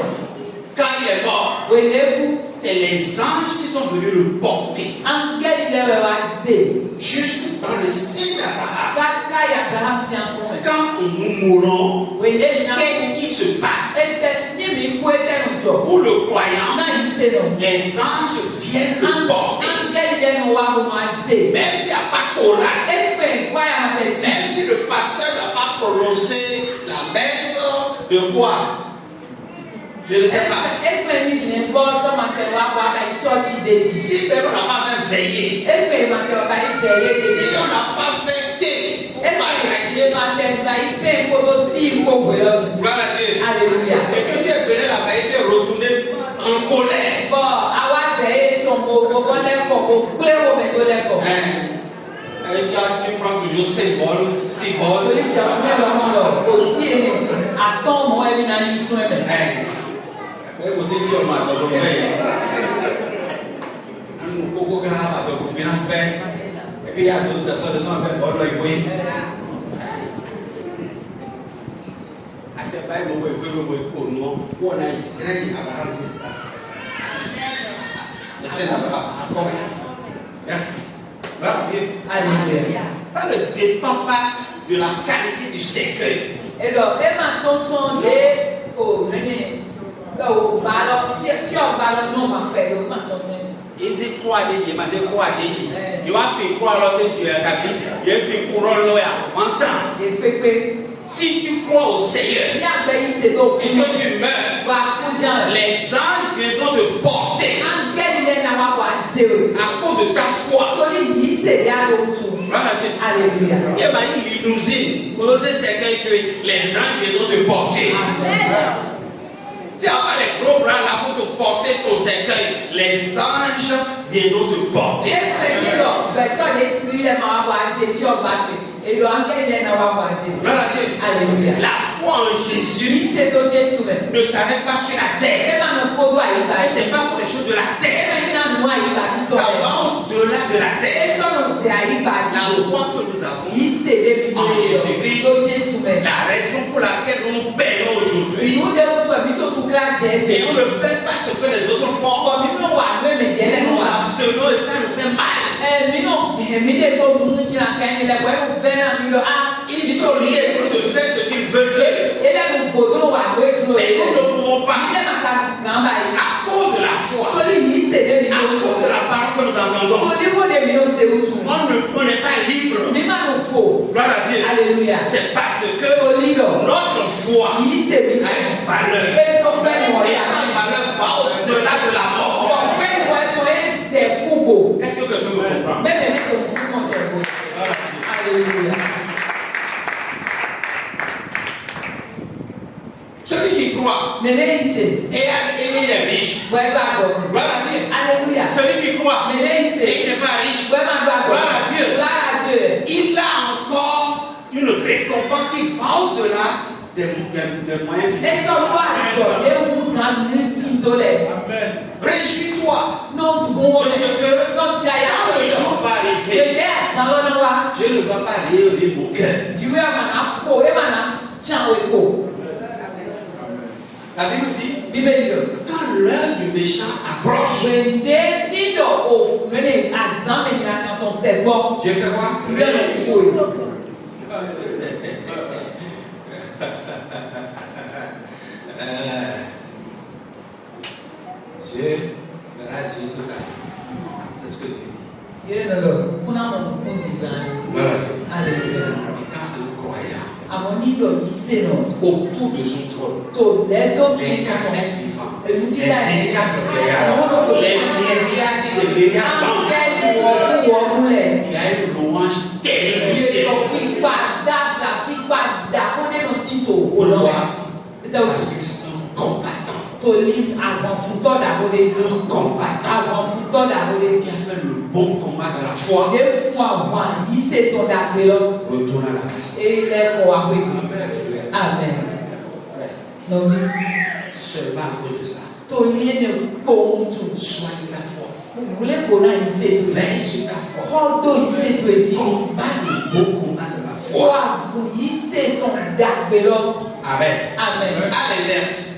Quand il est mort, We le ku c'est les anges qui sont venus le porter angeli le wa se. jusque dans le sein d'Abraham. Kaka ya Abraham ti an ko. Quand nous mourons, We le na qu'est-ce qui se passe? ete ni mi ku ete no jo. Pour le croyant, Na yi se no. les anges viennent le porter. Angeli le no wa mo ma se. Même s'il n'y a pas chorale, Epe kwa ya ma te ti. même si le pasteur n'a pas prononcé la messe de quoi? Je ne sais pas. Epe ni ne bo to ma te wa ba ba church de di. Si on n'a pas même veillé, Epe ma te wa ba i bere si de. on n'a pas fait thé pour Epe partager, ma te ba i pe ko do ti ko we lo. gloire à Dieu. Alléluia. Et que tu es venu là-bas et tu es retourné en colère. Bon, awa te to mo go le ko mo pe wo me do le ko. Et tu prends toujours 6 bols, 6 bols. Oli je ni lo mo lo. O ti e ni. Aton mo e na yi sun e. Mais vous êtes toujours mal dans le pays. On peut pas grave dans le bien fait. Et puis il y a d'autres personnes qui sont avec bon là oui. Até vai mo ko no. Ko na yi Abraham c'est ça. Le Seigneur Abraham. Merci. Voilà bien. Alléluia. Ça ne dépend pas de la qualité du cercueil. Et donc, et maintenant, son de o nene o balo ti o balo no ma pe o ma to so. Indi kwa de ma se kwa de ji. You have to croire alors que tu es capable. Il faut croire là entend. De pepe. Si tu crois au Seigneur Ni agbe yi se do et que tu meurs, wa ku jan. les anges viendront te porter Angeli le na wa se o. à cause de ta foi. Tori yi se ya do tu. Voilà. Alléluia. Il y a une limousine. Quand c'est quelqu'un que les anges viendront te porter. Tu n'as pas les gros bras là pour te porter ton cercueil. Les anges viendront te porter. E lo be to le tri le ma wa se ti o ba pe. E lo angeli le na wa se. Voilà. Alléluia. La foi en Jésus Yi se do Jésus me. ne s'arrête pas sur la terre. E ma no fo do ayi ba. Et ce n'est pas pour les choses de la E terre. ma na no ayi ba ti to. Ça va au-delà de la terre. E so no se ayi ba ti La to. foi que nous avons, Yi se de bi en do Jésus-Christ, Jésus me. la raison pour laquelle nous payons aujourd'hui, Nous devons faire vite tout clair et on ne fait pas ce que les autres font, comme nous wa le me bien nous nous wa. abstenons et ça nous fait mal. Mi no mi de to mu ni na kan le wa o vera mi lo ah. Ils sont libres de faire ce qu'ils veulent. E le mu fo do wa we tu Mais nous e. ne pouvons pas, Ile ma ka gamba yi. à cause de la foi, To li yi se de mi à no. cause de la parole que nous entendons, To li wo de mi no se o tu. on n'est pas libre. Mi ma no fo. Gloire à Dieu. Alléluia. C'est parce que To li lo. notre foi Yi se mi. a une valeur. E to pe mo Et ya. sa valeur va au-delà de la mort. Ko pe mo to e se kubo. Est-ce que quelqu'un me comprend? Même les to ku mo je bo. Alléluia. Celui qui croit Nene yi se. et il est riche. Wẹ́ bá dọ̀. Gloire à Dieu. Alléluia. Celui qui croit Nene yi et se. il n'est pas riche, Wẹ́ máa gbà dọ̀. Gloire à Dieu. Gloire à Dieu. il a encore une récompense qui va au-delà des moyens physiques. Ẹ̀sọ́ ló àjọ ewu kan ní ti tó lẹ̀. Réjouis-toi N'o dùn wọ́n de ce lẹ̀. que N'o ti àyà quand wọ̀ le lọ. jour va arriver, Gbèdé àsán lọ́nà wa. Dieu ne va pas rire mon cœur. Ìwé àmàna kò, ẹ màna tiẹn òwe kò. La Bible dit, Bíbélì lọ. quand l'heure du méchant approche, Gbèdé nílò o lónìí àzán mi nà kàn tó sẹ̀ gbọ́. Dieu fait quoi? Ìwé ọ̀nà ìwé yìí. Dieu verra Dieu tout à l'heure. C'est ce que tu dis. Ìwé ọ̀nà lọ kúnà mọ̀ kún dìzán. Voilà. Et Alléluia. quand c'est le croyant, Àwọn nílò yìí sè nà. autour de son trône, Tó lẹ́tọ́ fi les kàn. quatre êtres vivants, Èmi les ti dá ẹ̀. 24 vieillards, les myriades et des myriades d'anges, Áńgẹ́lì wọ̀ọ́kú múlẹ̀. il y a une louange terrible du Ìyẹ̀tọ̀ ciel. pípadà pípadà kó nínú títò Pourquoi? òlọ́wà. Parce qu'ils sont combattants. Tòlí foutant d'abord un combattant avant foutant d'abord qui a fait le bon combat de la foi, des fois moi il s'est ton d'abord retourne à la maison. et il est quoi oui amen non Seulement à cause de ça, ton lien ne bon tout soigne ta foi. vous voulez qu'on a il s'est Veille sur ta foi. quand il s'est tout dit Combat le bon combat de la foi. quoi vous il s'est ton d'abord Amen. amen À l'inverse,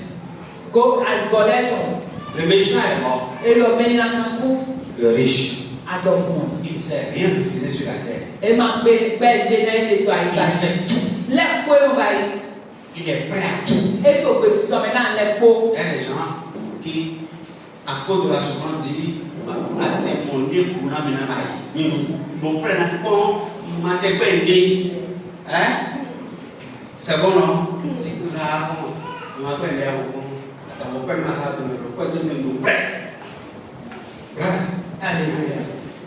go à goleton le méchant est mort. et le meilleur coup Le riche, adoption il ne sait rien refuser sur la terre. et ma belle dénaine de toi Il fait tout. les points va Il est prêt à tout. et to pe si maintenant les pots Il y a des gens qui, à cause de la souffrance, disent mon Dieu, pour la menace, mon frère n'a pas m'a dépendé. Hein? C'est bon, non? Là, on m'appelle là, on m'appelle Massa, on m'appelle nous prêts. Voilà. alléluia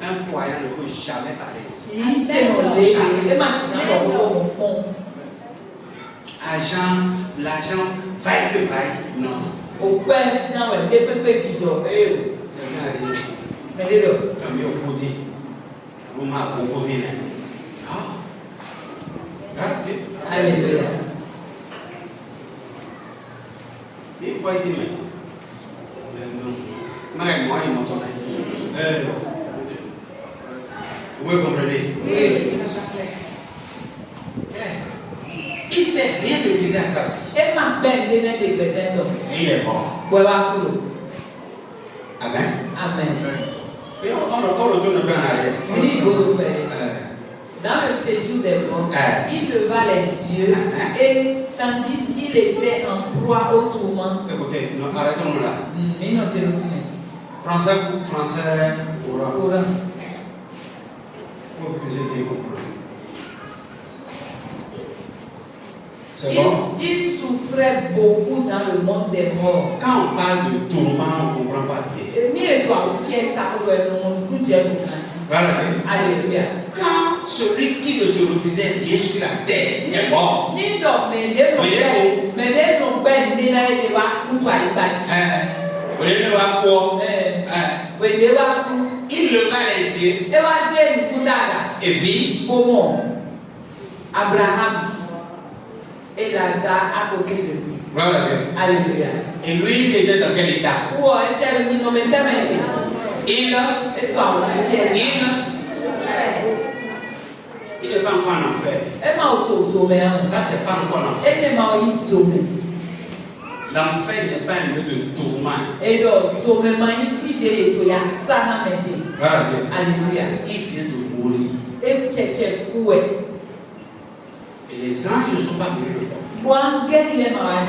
Un croyant ne peut jamais parler. il s'est molé et ma sina do ko mo L'argent, vaille que vaille, non. o père Jean ouais dépepe ti do eh Quelqu'un a dit, mais de do mais au côté, on m'a proposé là. Non. Regardez. alléluia Il faut dire, mais non. Mais moi, il m'entendait. Vous comprenez? oui Ça soit clair. Clair. Il ne sait rien refuser à sa vie. et ma belle dénaine de présento Et il est mort. ouais va cool Amen. amen Et on retourne un peu en arrière. oui go père Euh, dans le séjour des morts il leva les yeux et tandis qu'il était en proie au tourment Écoutez, non, arrêtons-nous là. mais non téléphone Français, courant. courant Pour plus aider comprendre. C'est bon? il souffrait beaucoup dans le monde des morts. Quand on parle de tourment, on ne comprend pas bien. Ni étoile fier ça pour le monde, nous Dieu nous grandit. Voilà. Alléluia. Quand celui qui ne se refusait rien sur la terre est mort, Ni donc, mais Dieu nous ben ni na ete wa kutu aibati. au lieu de voir quoi, We de wa ku. il leva les yeux E wa ze nkutaga. et vit Comment Abraham et Lazare à côté de lui. voilà. Alléluia. Et lui, il était dans quel état? Ou était ni no me teme. Il n'est pas encore en enfer. E ma auto sommet. Ça, c'est pas encore l'enfer. E ne ma o sommet. L'enfer n'est pas un lieu de tourment. Et donc, sommet magnifique de ya sana mede. Voilà. Alléluia. Il vient de mourir. Et tchétché koué. Et les anges ne sont pas venus le porter. Bon, quel est ma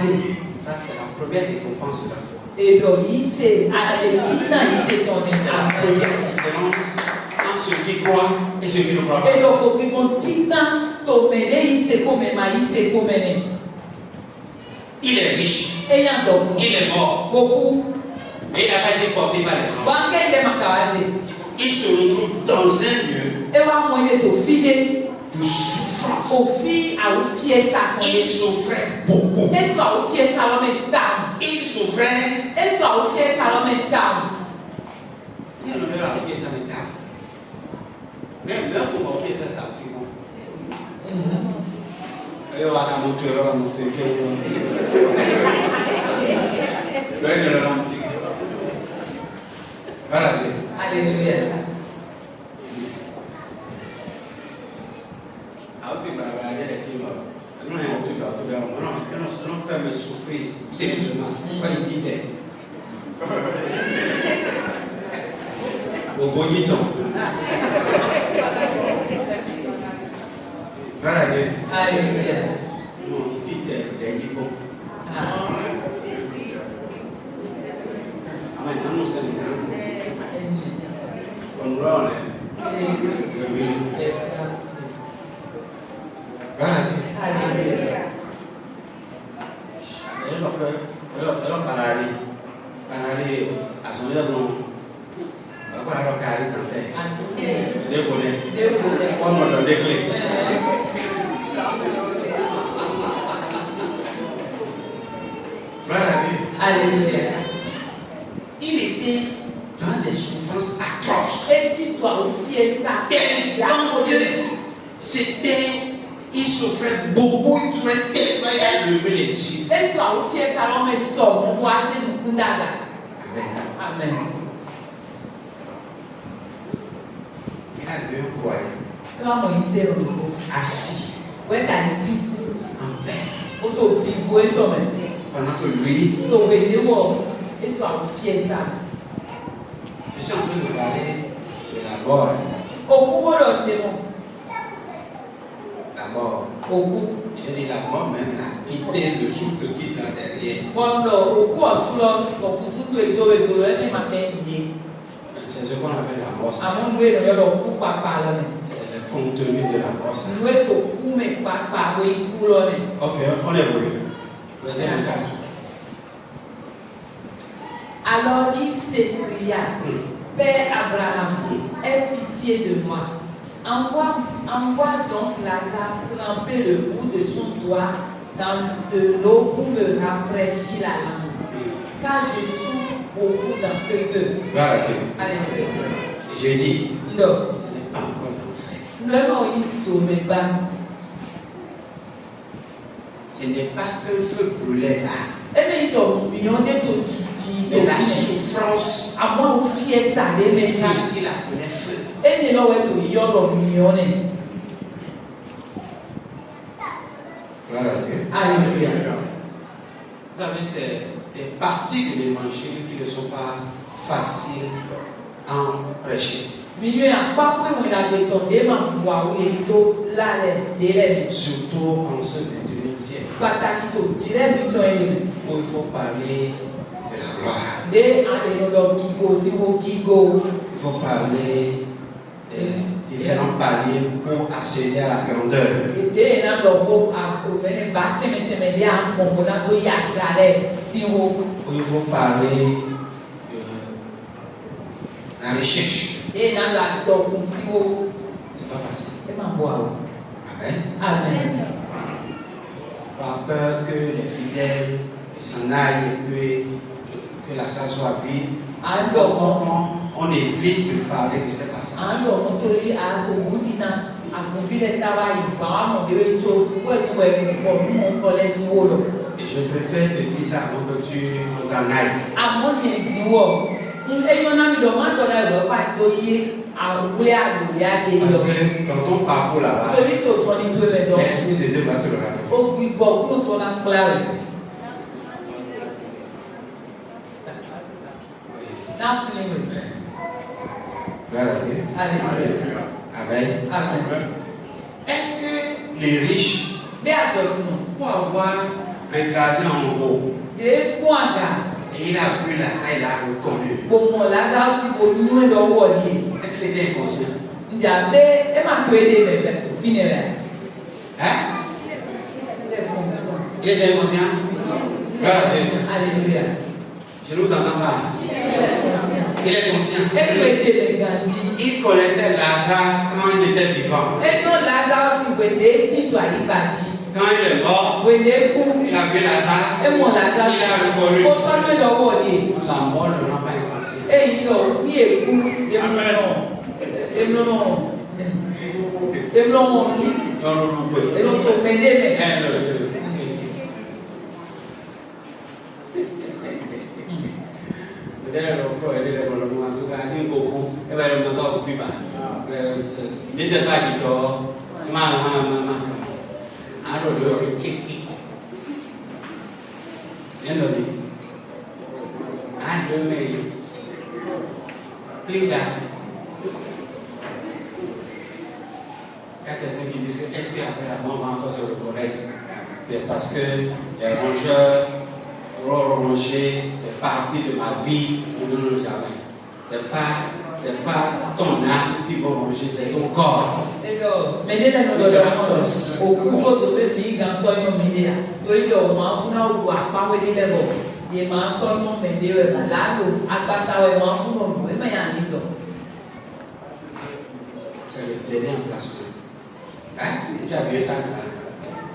Ça, c'est la première récompense de la foi. et donc, il s'est, à les titans, il s'est tourné La à première différence entre ceux qui croient et ceux qui ne croient pas. et donc, au mon titan, ton médé, il s'est comme il s'est comme Il est riche. et il y a donc Il est mort. beaucoup. Et il n'a pas été porté par les anges. Bon, quel est ma cavale Il se retrouve dans un lieu et va moyen de filer de souffrance. au fil à au fier ça. Il souffrait beaucoup. Et toi, au fier ça va mettre dame. Il souffrait. Et toi, au fier ça va mettre dame. Il y a le meilleur à faire ça avec dame. Mais même pour faire ça, dame, c'est bon. Et on va monter, on va monter. Voilà. Alléluia. Non faire me souffrir sérieusement. Quoi il dit au bon temps. Voilà. Alléluia. Non, il dit dernier bon. Amen. Non, c'est on rôle. Alléluia. Elo parari à son œuvre. Papa a carré dans terre. Deux volets. Quoi me donne des clés. Alléluia. fiesta. Tellement que c'était, il souffrait beaucoup, il souffrait tellement, il a levé les yeux. Et toi, au fiesta, l'homme est sort, mon voisin, nous ndaga. Amen. Amen. Il a vu un croyant Comment il s'est retrouvé? assis Ouais, t'as les fils. en paix. Auto vivo et toi même. Pendant que lui, Auto vénéo. Et toi, au fiesta. je suis en train de parler de la mort. Au cours de témoin. La mort. Au cours. Je dis la mort même, la quitter, le souffle quitte là, c'est rien. Bon, au cours, sous le fou de l'eau et de l'eau, et matin, C'est ce qu'on appelle la mort. à mon nouvel, il y a le coup papa là. C'est le contenu de la mort. ça. Nous est au coup, mais papa, oui, couleur. Ok, on évolue. Verset 4. Alors il s'écria, Père Abraham, aie pitié de moi. Envoie donc Lazare tremper le bout de son doigt dans de l'eau pour me rafraîchir la langue. Car je souffre beaucoup dans ce feu. Gloire à Dieu. Alléluia. J'ai dit, Non. ce n'est pas encore l'enfer. Nous avons eu sauvé pas. Ce n'est pas que le feu brûlait là. Et bien, il y a des petits. Mais la souffrance, À moi, vous fiez ça, les c'est ça messieurs. qu'il appelait feu. Et nous avons eu Gloire à Dieu. Alléluia. Vous savez, c'est des parties de l'évangile qui ne sont pas faciles à prêcher. Milieu a pas fait mon abéton de m'envoie ou les taux là les délais. Surtout en ce 21e siècle. Patakito direct du temps et Où il faut parler de la gloire. de un gigo si vous gigo. Il faut parler des différents paliers pour accéder à la grandeur. De na do ko a ko mene ba teme de a mo na do ya gare si vous. Où il faut parler de la recherche. Et na do do si vous. C'est pas facile. Et ma boire. Amen. Amen. Pas peur que les fidèles s'en aillent et que la salle soit vide. On évite de parler de ces passages. Ando motori a to budina a movile tawa ipa mo de to pues we ko mo ko lesi wolo. Et je préfère te dire ça avant que tu t'en ailles. Amon ye diwo. E yo na mi do ma do la ro pa to yi a wule a do ya je yo. Parce que dans ton parcours là-bas, Tori to so ni to me do. l'Esprit de Dieu va te le rappeler. O gbi bo ko to na klare. Na fini. Gloire à Dieu. Alléluia. Amen. Amen. Est-ce que les riches, Be a do no. pour avoir regardé en haut, De kwanga. et il a vu là, ça il a reconnu. Gbogbo Lazarus si mo nú ẹ lọ́wọ́ ni. Est-ce qu'il était inconscient? Ǹjẹ́ abẹ́ ẹ máa tó èdè bẹ̀rẹ̀ òfin rẹ̀? Hein? Il était inconscient? Gloire à Dieu. Alléluia. Je ne vous entends pas. Il est conscient. Ẹ tó èdè bẹ̀ gànjí. Il connaissait Lazare quand il était vivant. Ẹ tó Lazarus si wèdè tí tó àyípadì. Quand il est mort, Wèdè kú. il a vu Lazare. Ẹ mọ̀ Lazarus. Il a reconnu. Ó sọ́nù ẹ lọ́wọ́ ni. La mort ne rend pas inconscient. Èyí lọ ní èkú èmúlọ́nà. Non, non, non, oui. Èlò tó mẹ́lẹ́ mẹ́. Peut-être qu'on peut aider les volontaires. En tout cas, nous beaucoup. Et bien, nous sommes au FIBA. Dites ça qui dort. Alors, le check. Bien le dit. Un, deux, mais. Linda. Il y a certains qui disent que est-ce qu'après la mort, on va encore se reconnaître? Parce que les rongeurs auront rongé des parties de ma vie pour ne le jamais. C'est pas ton âme qui va ronger, c'est ton corps. Elo, mẹ́lẹ́ lẹ́nu lọ́dọ̀ ọ̀nà òkú kó tó fẹ́ fi gan sọ́yún mẹ́lẹ́ à lórí lọ máa fún náà wù àpáwélé lẹ́bọ̀ yẹ máa sọ́yún mẹ́lẹ́ rẹ̀ mà láàlú agbásáwẹ̀ máa fún ònù ẹ̀ mẹ́yà nítọ̀. C'est le dernier emplacement. Hein? Tu as vu ça là?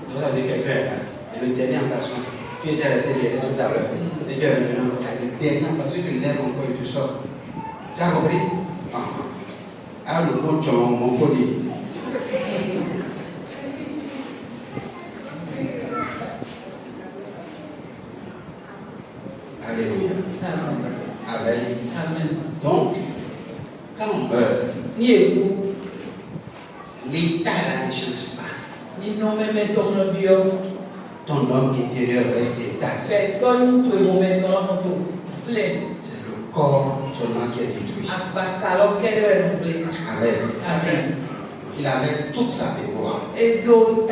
Nous avons dit quelqu'un est là. Et le dernier emplacement. Tu étais resté derrière tout à l'heure. Et tu es revenu encore. C'est le dernier emplacement. Tu lèves encore et tu sors. Tu as compris? Ah, le coach, mon colis. Alléluia. Amen. Amen. Donc, quand on meurt, l'état là ne change pas. Ton homme intérieur reste intact. C'est le corps seulement qui est détruit. Amen. Amen. Il avait toute sa mémoire. Et d'autres,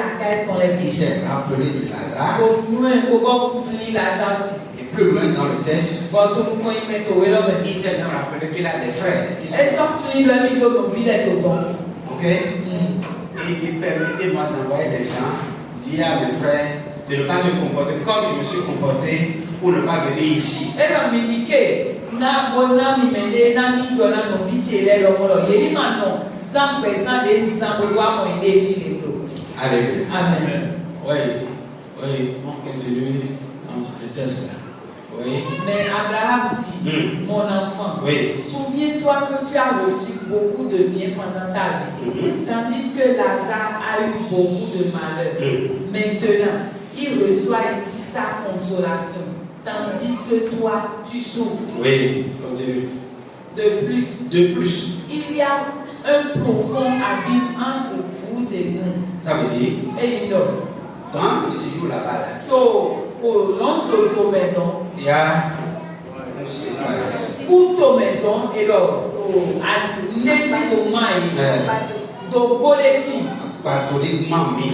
Il s'est rappelé de Lazare. Lazare. Et plus loin dans le texte, il s'est rappelé qu'il a des frères. Ok? Et il permettez-moi d'envoyer des gens, dire à mes frères de ne pas se comporter comme je me suis comporté pour ne pas venir ici. Alléluia. Amen. Oui, on continue dans le texte là. Oui. Mais Abraham dit, mon enfant, Oui. souviens-toi que tu as reçu beaucoup de bien pendant ta vie, tandis que Lazare a eu beaucoup de malheur. Maintenant, il reçoit ici sa consolation, tandis que toi, tu souffres. Oui, continue. De plus, il y a un profond abîme entre vous et nous. Ça veut dire, Et il dit, dans le séjour là-bas, là, il y a une séparation. Pathologiquement mis.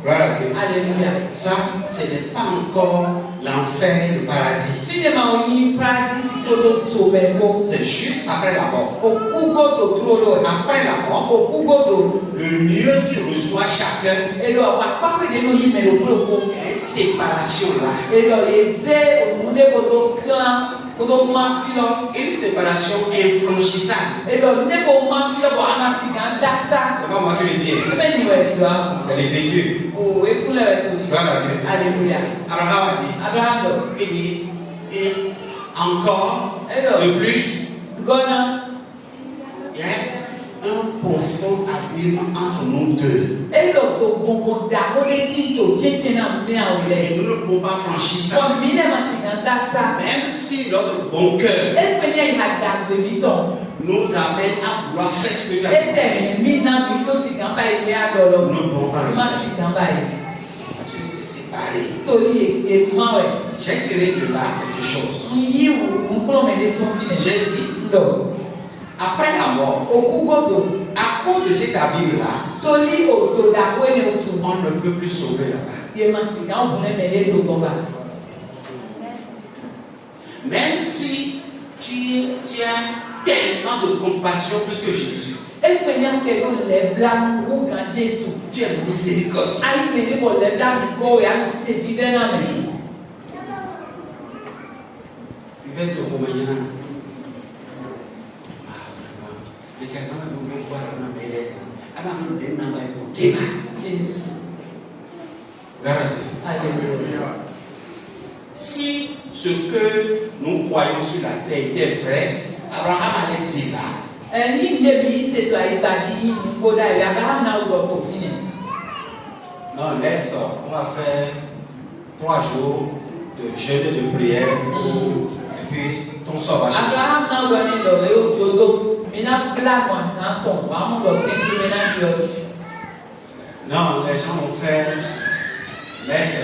Gloire à Dieu. Alléluia. Ça, ce n'est pas encore l'enfer, le paradis. C'est juste après la mort. Après la mort, le lieu qui reçoit chacun est une séparation là. Une séparation infranchissable. C'est pas moi qui le dis. C'est l'écriture. Gloire à Dieu. Alléluia. Abraham a dit, et encore de plus, il y a un profond abîme entre nous deux. Et nous ne pouvons pas franchir ça. Même si notre bon cœur nous amène à vouloir faire ce que tu as dit, nous ne pouvons pas le faire. Parce que c'est séparé. J'ai tiré de là quelque chose. J'ai dit, après la mort, à cause de cet abîme-là, on ne peut plus sauver là-bas. Même si tu as tellement de compassion plus que Jésus, tu es miséricorde. Tu vas être au Romain. Si ce que nous croyons sur la terre était vrai, Abraham allait dire là. Non, laisse, on va faire 3 jours de jeûne et de prière. Et puis ton sort va changer. Non, les gens vont faire laisse.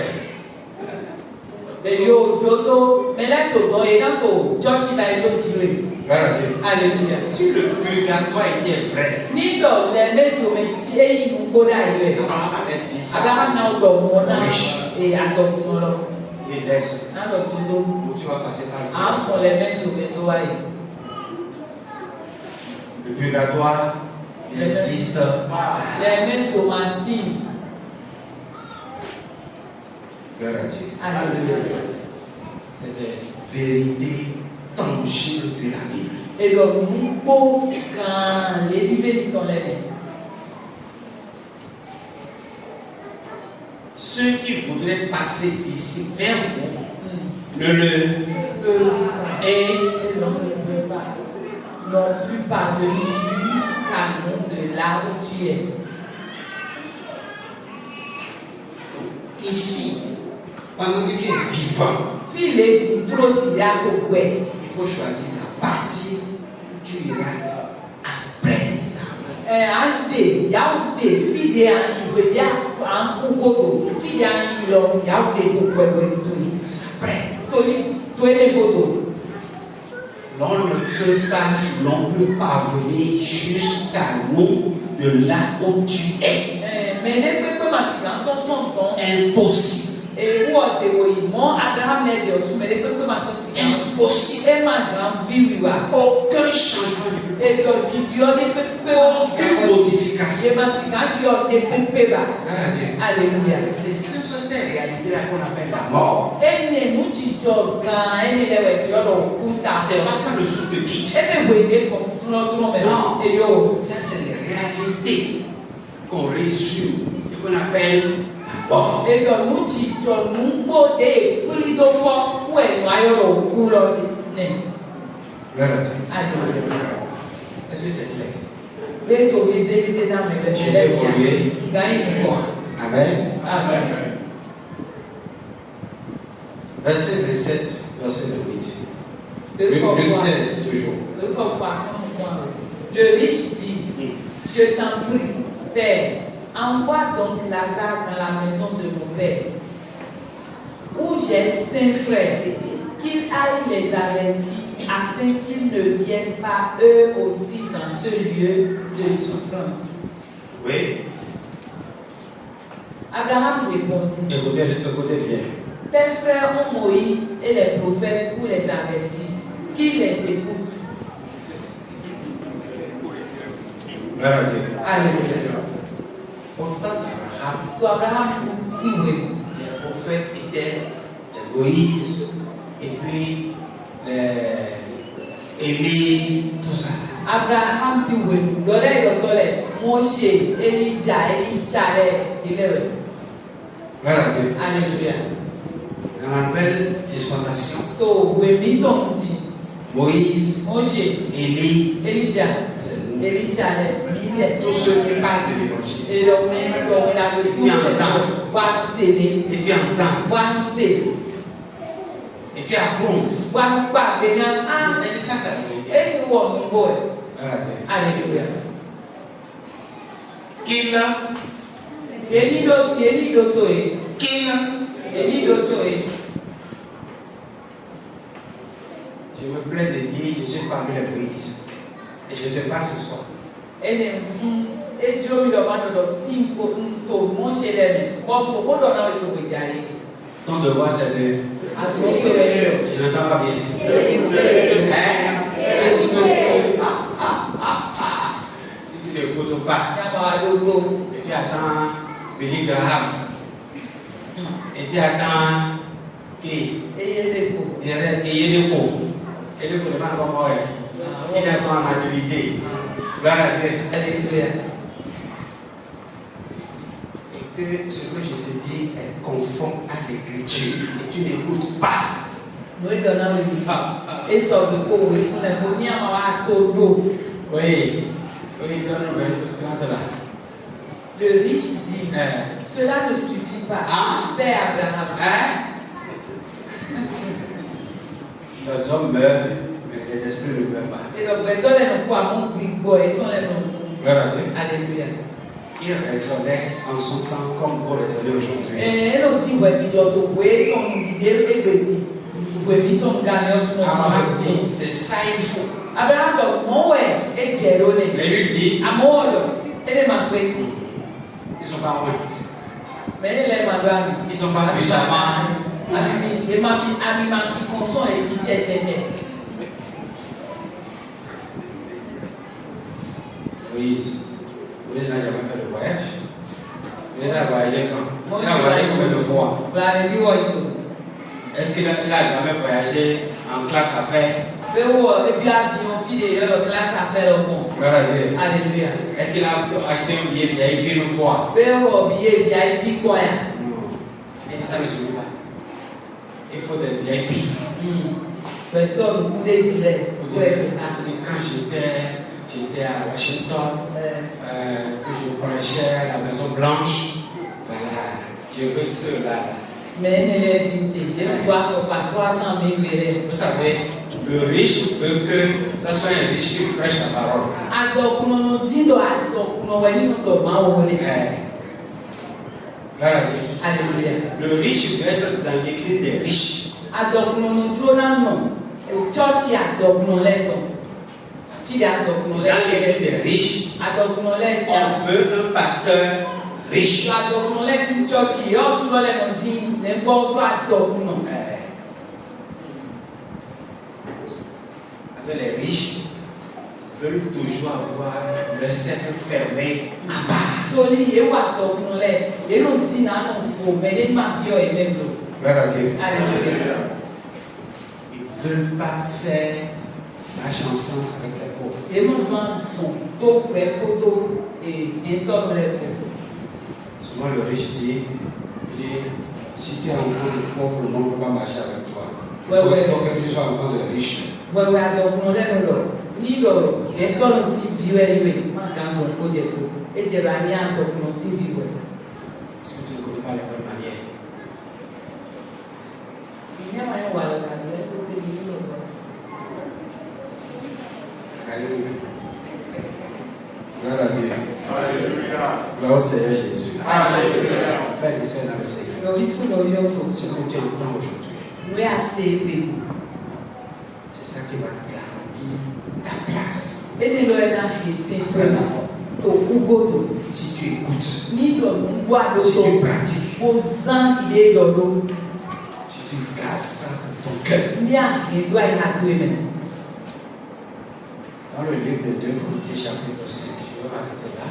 Alléluia. Si le purgatoire était vrai, Abraham allait dire ça. Et laisse. Où tu vas passer par le purgatoire existe. Gloire à Dieu. C'est des vérités tangibles de la Bible. Et donc, nous pouvons les libérer dans les mains. Ceux qui voudraient passer d'ici vers vous ne le et l'on ne peut pas non plus parvenir jusqu'à canon de là où tu es. Ici, pendant que tu es vivant, Il est dit trop d'idées au ouais. il faut choisir la partie où tu iras après ta mort. Ande, yaude, fide anyi, ya ankukoto, fide anyi lo, yaude to kwebe toi. Après, Toi les koto. l'on ne peut pas parvenir jusqu'à nous de là où tu es. Mais ne peut pas masquer ton. Impossible. Et où te voyons, Abraham l'a dit aussi, mais ne peut pas masquer. Impossible. Et ma grande vie, Aucun changement ne peut et sur Dieu ne peut pas. aucune modification. Et masquer Dieu ne peut pas. Alléluia. C'est cette réalité-là qu'on appelle la mort. Et ne nous disons quand elle est là, C'est pas quand le sou te quitte. Non, Ça c'est les réalités qu'on résume et qu'on appelle la mort. et donc nous disons nous poder plus de fois où est noyau au couleur de nez. Alléluia. Est-ce que c'est clair? Mais tu les dans mes Tu veux évoluer? Gagne quoi? Amen. Amen. Verset 27, verset 8. Le Luc faut 16, toujours. Le faut pas. Le riche dit, je t'en prie, Père, envoie donc Lazare dans la maison de mon père, où j'ai 5 frères, qu'il aille les avertir afin qu'ils ne viennent pas eux aussi dans ce lieu de souffrance. Oui. Abraham répondit, Écoutez bien. tes frères ont Moïse et les prophètes pour les avertir, qu'ils les écoutent. Alléluia. Au temps d'Abraham, Toi, Abraham, si oui. les prophètes étaient les Moïse et puis les Élie, tout ça. Abraham si oui. Moshe, Elijah, il est vrai. Alléluia. Dans la nouvelle dispensation, To oui, ton dit. Moïse, Moshe, Élie, Elijah, c'est nous. Elijah, il est Tous ceux qui parlent de l'évangile. et donc même dans la question Et tu entends. Et tu approuves. Et ça, ça veut dire. Alléluia. Qu'il je me plais de dire, je suis parmi les Moïse. Et je te parle ce soir. Ton devoir, c'est de. Je n'entends pas bien. Si tu n'écoutes pas, et tu attends Billy Graham, et tu attends qui? Il est pour le mal comme moi. Il est en maturité. Gloire à Dieu. Alléluia. Et que ce que je te dis est conforme à l'écriture. Et tu n'écoutes pas. Et sort de quoi oui, Oui. Oui, donne-nous le 30 là. le riche dit, cela ne suffit pas. Ah. Père Abraham. Les hommes meurent, mais les esprits ne meurent pas. Et donc, toi, les noms à mon brigo, et toi, les noms. Gloire à Dieu. Alléluia. Il raisonnait en son temps comme vous raisonnez aujourd'hui. Et nous dit, ouais, dis donc, oui, ton idée est petit. Vous pouvez vite ton gagnant sur notre Abraham dit, c'est ça il faut. Abraham, donc, mon ouais, et Djerone. Mais lui dit, À mon et les maquets. ils ne sont pas loin. Mais les madame. Ils sont pas puissamment. Ami, et mamie, ami, qui consomme et dit, tiens. Moïse n'a jamais fait le voyage. Moïse a voyagé quand? Moïse Il a voyagé combien de fois? Est-ce qu'il a jamais voyagé en classe à faire? Et puis, avion, fille, classe à faire le bon. Gloire à Dieu. Alléluia. Est-ce qu'il a acheté un billet VIP une fois? Et billet VIP quoi? Non. Il dit ça ne suffit pas. Il faut des VIP. Mais toi, le coup des dilets. Quand j'étais à Washington, que je prêchais à la Maison Blanche. Voilà, je veux cela. Vous savez, le riche veut que ça soit un riche qui prêche la parole. Alléluia. Le riche veut être dans l'église des riches. Dans l'église des riches, on veut un pasteur riche. Les riches veulent toujours avoir le cercle fermé à part. Ils ne veulent pas faire la chanson avec les pauvres. Souvent le riche dit, si tu es enfant de pauvre, le monde ne peut pas marcher avec toi. Il faut que tu sois enfant de riche. Est-ce que tu ne connais pas les bonnes manières? Alléluia. Gloire à Dieu. Gloire au Seigneur Jésus. Alléluia. Frères et sœurs dans le Seigneur, ce que tu entends aujourd'hui, c'est ça qui va garantir ta place. Si tu écoutes, si tu pratiques, si tu gardes ça dans ton cœur. Dans le livre de 2 Corinthiens chapitre 5, je vais m'arrêter là.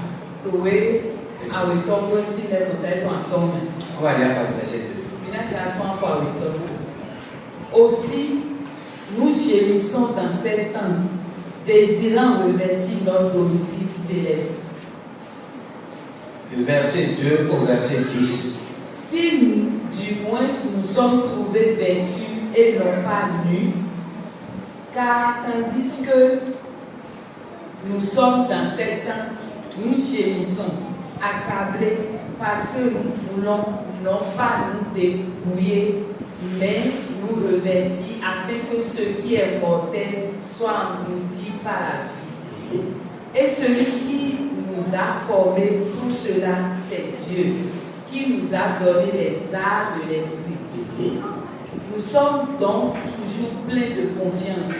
On va aller à partir du verset 2. Aussi, nous gémissons dans cette tente, désirant revêtir notre domicile céleste. Du verset 2 au verset 10. Si du moins nous sommes trouvés vêtus et non pas nus, car tandis que nous sommes dans cette tente, nous gémissons, accablés, parce que nous voulons non pas nous dépouiller, mais nous revêtir, afin que ce qui est mortel soit englouti par la vie. Et celui qui nous a formés pour cela, c'est Dieu, qui nous a donné les arts de l'esprit. Nous sommes donc toujours pleins de confiance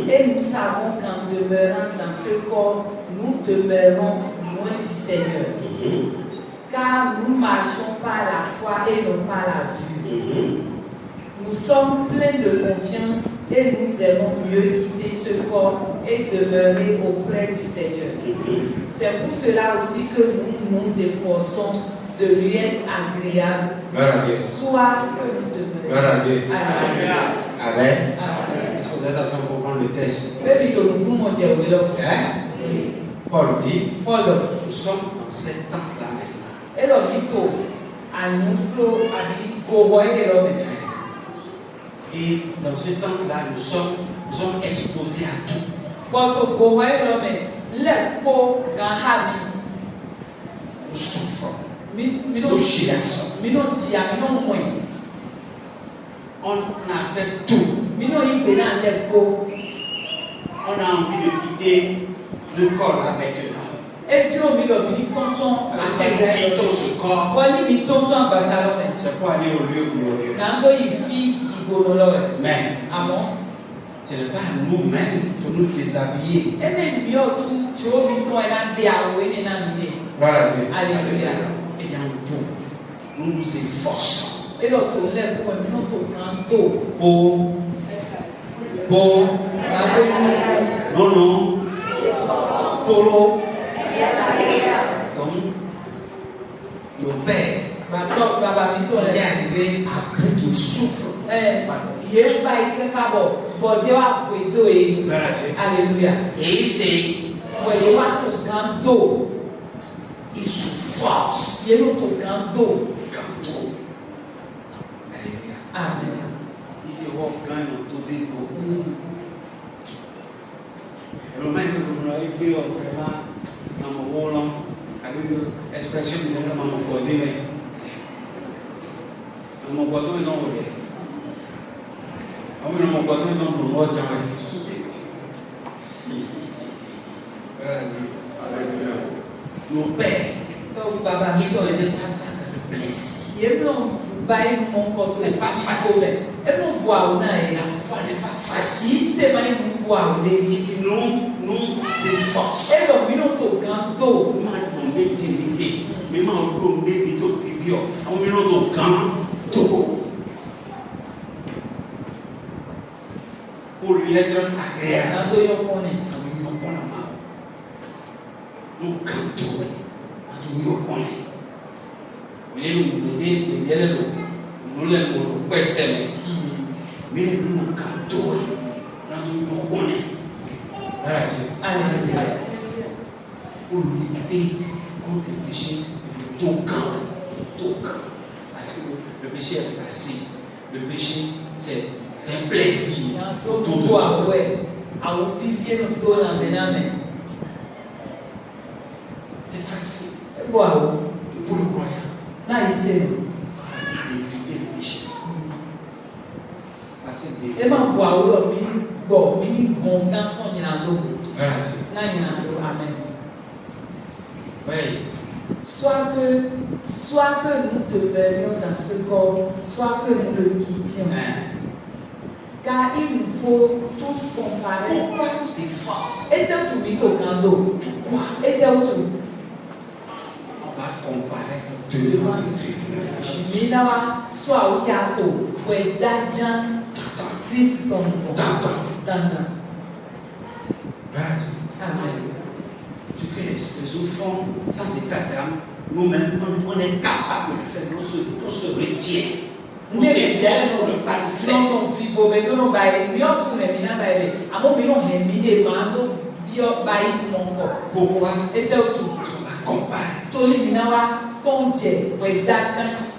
et nous savons qu'en demeurant dans ce corps, nous demeurons loin du Seigneur. Car nous marchons par la foi et non par la vue. Nous sommes pleins de confiance et nous aimons mieux quitter ce corps et demeurer auprès du Seigneur. C'est pour cela aussi que nous nous efforçons de lui être agréable, soit que nous demeurions. Gloire à Dieu. Amen. Amen. Est-ce que vous êtes en train de comprendre le texte? Paul dit, nous sommes dans cette tente-là maintenant. Et dans ce temps-là, nous sommes exposés à tout. Nous souffrons. Nous chiassons. On accepte tout. On a envie de quitter le corps là maintenant. Si nous quittons ce corps, c'est pour aller au lieu glorieux. Mais ce n'est pas à nous-mêmes de nous déshabiller. Voilà Dieu. Alléluia. Et en tout, nous nous efforçons pour donc le Père qui est arrivé à bout de souffle. Alléluia. Et il se force. Alléluia. Amen. Il se voit gagne autour d'ego. Le moment que vous l'avez dit, vraiment. Maman Roland, avec l'expression de maman Godé. Maman Godé est dans le monde. Maman Godé est dans le monde. Nos pères, ils ne faisaient pas ça avec plaisir. C'est pas facile. La foi n'est pas facile. Nous, c'est force. Pour lui être agréable. Nous cantons. Nous pour lutter contre le péché, parce que le péché est facile. Le péché, c'est un plaisir. C'est facile. Pour le croyant, facile d'éviter le péché. Facile d'éviter le Amen. Oui. Soit que nous demeurions dans ce corps, soit que nous le quittions. Car il nous faut tous comparer. Pourquoi ces forces? Et dans tout mito kando. Pourquoi? Et dans tout. On va comparer devant le tribunal de Jésus. Minawa soit au yato, ouais d'adjan, Christ ton Dandan. Amen. Ce que les autres font sans état d'âme, nous-mêmes, on est capable de le faire. On se retient. On s'efforce pour ne pas le faire. Pourquoi? On va comparer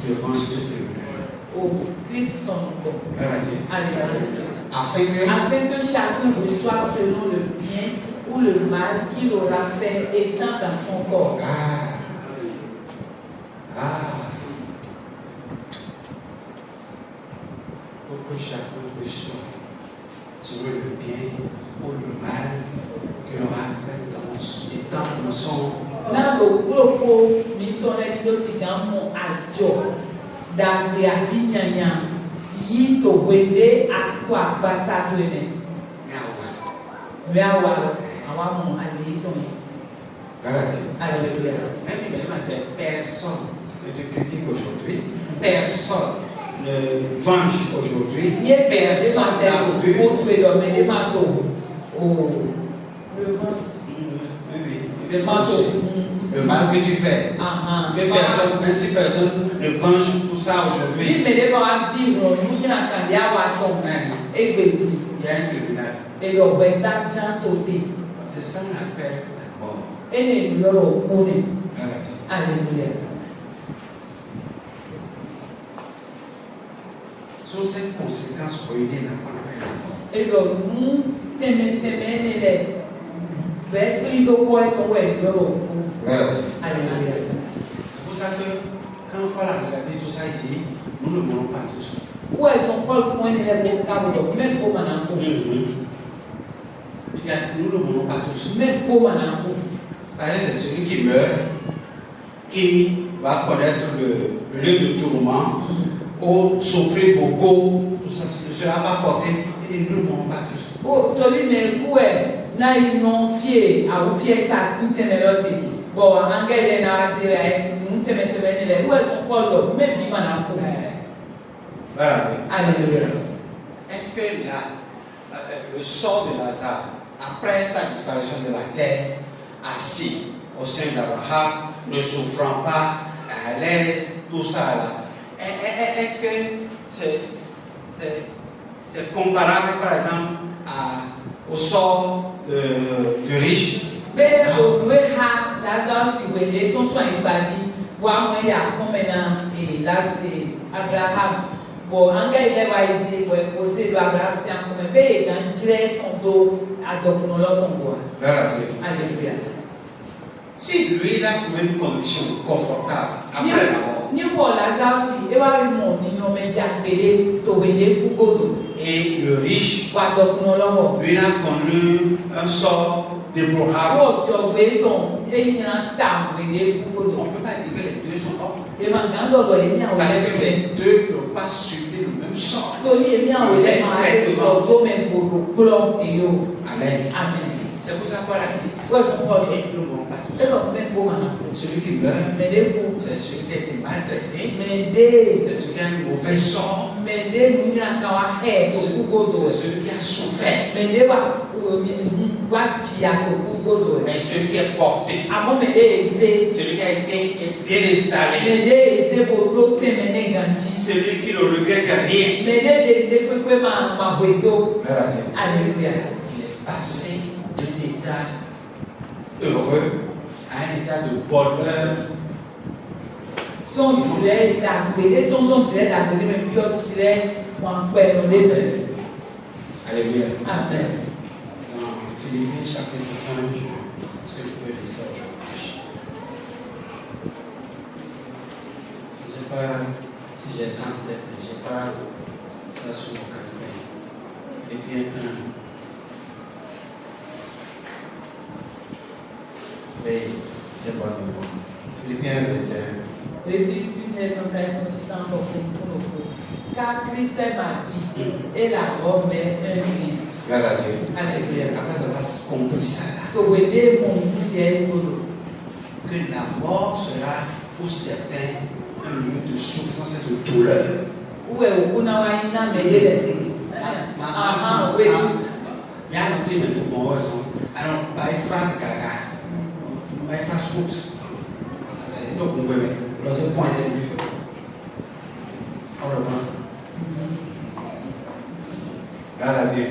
devant ce tribunal. Oh, Christ ton Afin que chacun reçoive selon le bien ou le mal qu'il aura fait étant dans son corps. Pour que chacun reçoive selon le bien ou le mal qu'il aura fait étant dans son corps. Dans le propos, nous avons d'agde abinyanya yi to wende akwa basa twene miawa awamu ali to ni alléluia. Même des personnes ne te critiquent aujourd'hui, personne ne venge aujourd'hui, personne n'a vu le mal que tu fais. Ainsi personne ne venge pour ça aujourd'hui. Il y a un tribunal. C'est ça qu'on appelle la mort. Alléluia. Sur ces conséquences réunies là qu'on appelle la mort. Et donc, nous, c'est pour ça que quand Paul a regardé tout ça, il dit, nous ne mourrons pas tous. Où est son Paul point de même pour Manako? Nous ne mourrons pas tous. Même pour Manako. Parce que c'est celui qui meurt qui va connaître le lieu de tourment ou souffrir beaucoup. Tout ça ne sera pas porté. Et nous ne mourrons pas tous. Oh, Toli ne coué. Na non fier à fier ça si tenelote bon angele na azira es nous te mettre les où est son Paul même bi Manako. Voilà. Alléluia. Est-ce que le sort de Lazare, après sa disparition de la terre, assis au sein d'Abraham, ne souffrant pas, à l'aise, tout ça là, est-ce que c'est comparable par exemple au sort du riche? Mais Lazare si vous voulez, ton soin est bâti, voir moi il y a combien Abraham. Bon, en cas il va ici, pour poser de Abraham, c'est un comme payer quand direct ton dos à ton l'autre bois. Alléluia. Si lui il a trouvé une condition confortable après la mort, Ni pour Lazare si, et va lui montrer non mais d'appeler Tobédé pour Godo. et le riche, Quoi donc non l'homme. lui il a connu un sort déplorable. Pour Tobédé ton, il y a un temps pour aider pour On ne Godo. peut pas dire que les deux sont hommes. Et maintenant, on doit y bien Parce que ouais. les deux n'ont pas subi le même sort. Toli est bien ouais, les mains, tout même pour le blanc et l'eau. Amen. Amen. C'est pour ça qu'on a dit. Pourquoi ils sont pas Et nous ne mourrons pas tous. Et donc, même pour maintenant. Celui qui meurt, Mais des pour. c'est celui qui a été maltraité. Mais des. C'est celui qui a un mauvais sort. Mais des nous n'y a qu'à voir C'est pour Godo. celui qui a souffert. Mais des va tirer pour Godo. Mais celui qui est porté. À mon mais des aisés. Celui qui a été bien installé. Mais des aisés pour l'autre mais des gantis. Celui qui ne regrette rien. Mais des peu ma hueto. Gloire à Dieu. Alléluia. Il est passé d'un état heureux à un état de bonheur. Son disait d'appeler, ton disait d'appeler, mais puis on disait mon père nous débelle. Alléluia. Amen. Dans Philippiens chapitre 1, est-ce que je peux lire ça aujourd'hui? Je ne sais pas si j'ai ça en tête, mais je n'ai pas ça sur mon canapé. Philippiens 1. Oui, j'ai bonne mémoire. Philippiens 21. Le Philippe est un très petit temps pour nous. Car Christ est ma vie et la mort m'est un bien. Gloire à Dieu. Alléluia. Après avoir compris ça là, Que vous voyez mon Dieu que la mort sera pour certains un lieu de souffrance et de douleur. où est au Kunawaina Medele? Ah, oui. Il y a un petit peu de bon raison. Alors, par phrase gaga, par phrase route. Donc, vous pouvez dans ce point de vue. On reprend. Gloire à Dieu.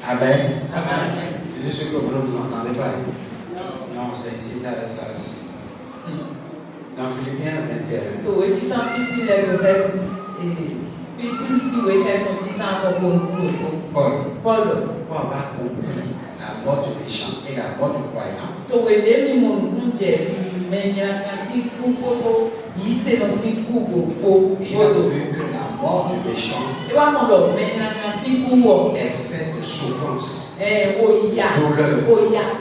Amen. Amen. Je suis sûr que vous ne vous entendez pas. Non, c'est ici, ça reste là. Dans Philippiens 21. To eti tan pipi le to te pipi si we te ton ti tan fo Paul, Paul. pour avoir compris la mort du méchant et la mort du croyant, To we de mi mo nje menya kasi ku ko yi se no si ku go il a vu que la mort du méchant E wa mo do menya kasi ku wo est faite de souffrance, o ya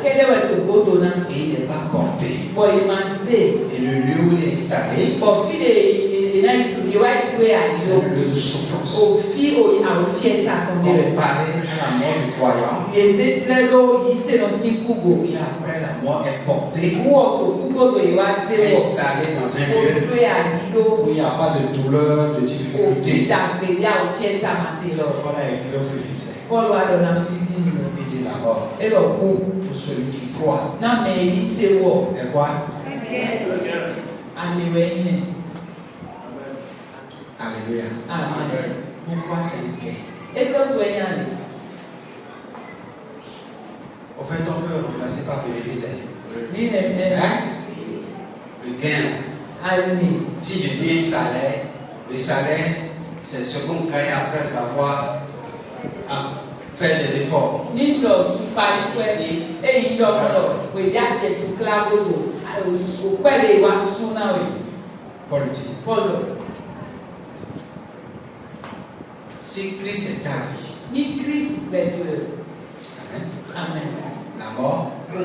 kele we to go to na et il n'est pas porté. bo i man se Et le lieu où il est installé, bo fi de na i wa we a c'est yo un lieu de souffrance. o fi o a o fi sa ton de Comparé à la mort du croyant, Yeze tilo yi se no si ku go qui après la mort est porté, wo to ku go to i wa se wo installé dans un lieu o ya yi do où il n'y a pas de douleur, de o fi difficulté. da pe ya o fi sa ma te lo On a écrit au Philippiens, Paul wa do na fi si ni il dit la mort e lo ku pour celui qui croit. na me yi se wo Et quoi? ale we ni Alléluia. amen Pourquoi c'est une guerre? e lo to ya ni Au fait, on peut remplacer par bénéficiaire. ni ne Hein? Le gain. ale ni Si je dis salaire, le salaire, c'est ce qu'on gagne après avoir fait des efforts. ni lo su pa ni pe e yi lo mo we ya je to klavo do o pe le wa su na we Politique. Paul Si Christ est ta vie, ni Christ be to amen, amen la mort, Oku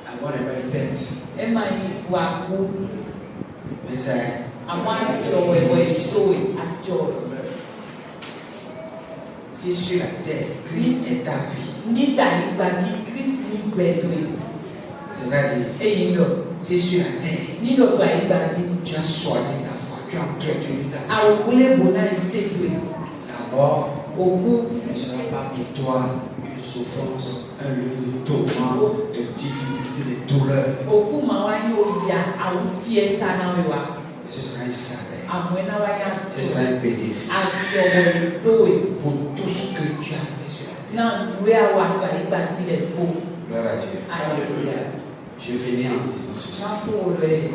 la mort n'est pas une bête, e ma yi wa ku mais c'est àwọn àjọ ẹ̀wọ̀ ìṣòwò àjọ si sur la terre, Christ est ta vie, nígbà ìgbà tí Kristi gbẹ̀dọ̀ c'est-à-dire, èyí lọ si sur la terre, nínú ọgbà ìgbà tí tu as soigné ta foi, tu as entretenu ta foi, àwòkúlébò náà ìṣètò la mort òkú ne sera pas pour toi une souffrance, un lieu de tourment, de difficultés, de douleurs. òkú màá wá ní òyà àwòfíẹ́ sánáwé wa Ce sera un salaire, àwọn ẹ̀ná wá yá ce sera un bénéfice àjọ ìdóòwè pour tout ce que tu as fait sur la terre. náà ìwé àwọn àjọ ìgbà tilẹ̀ kó Gloire à Dieu. àyẹ̀wò Je finis en disant ceci. náà fún òòlù ẹ̀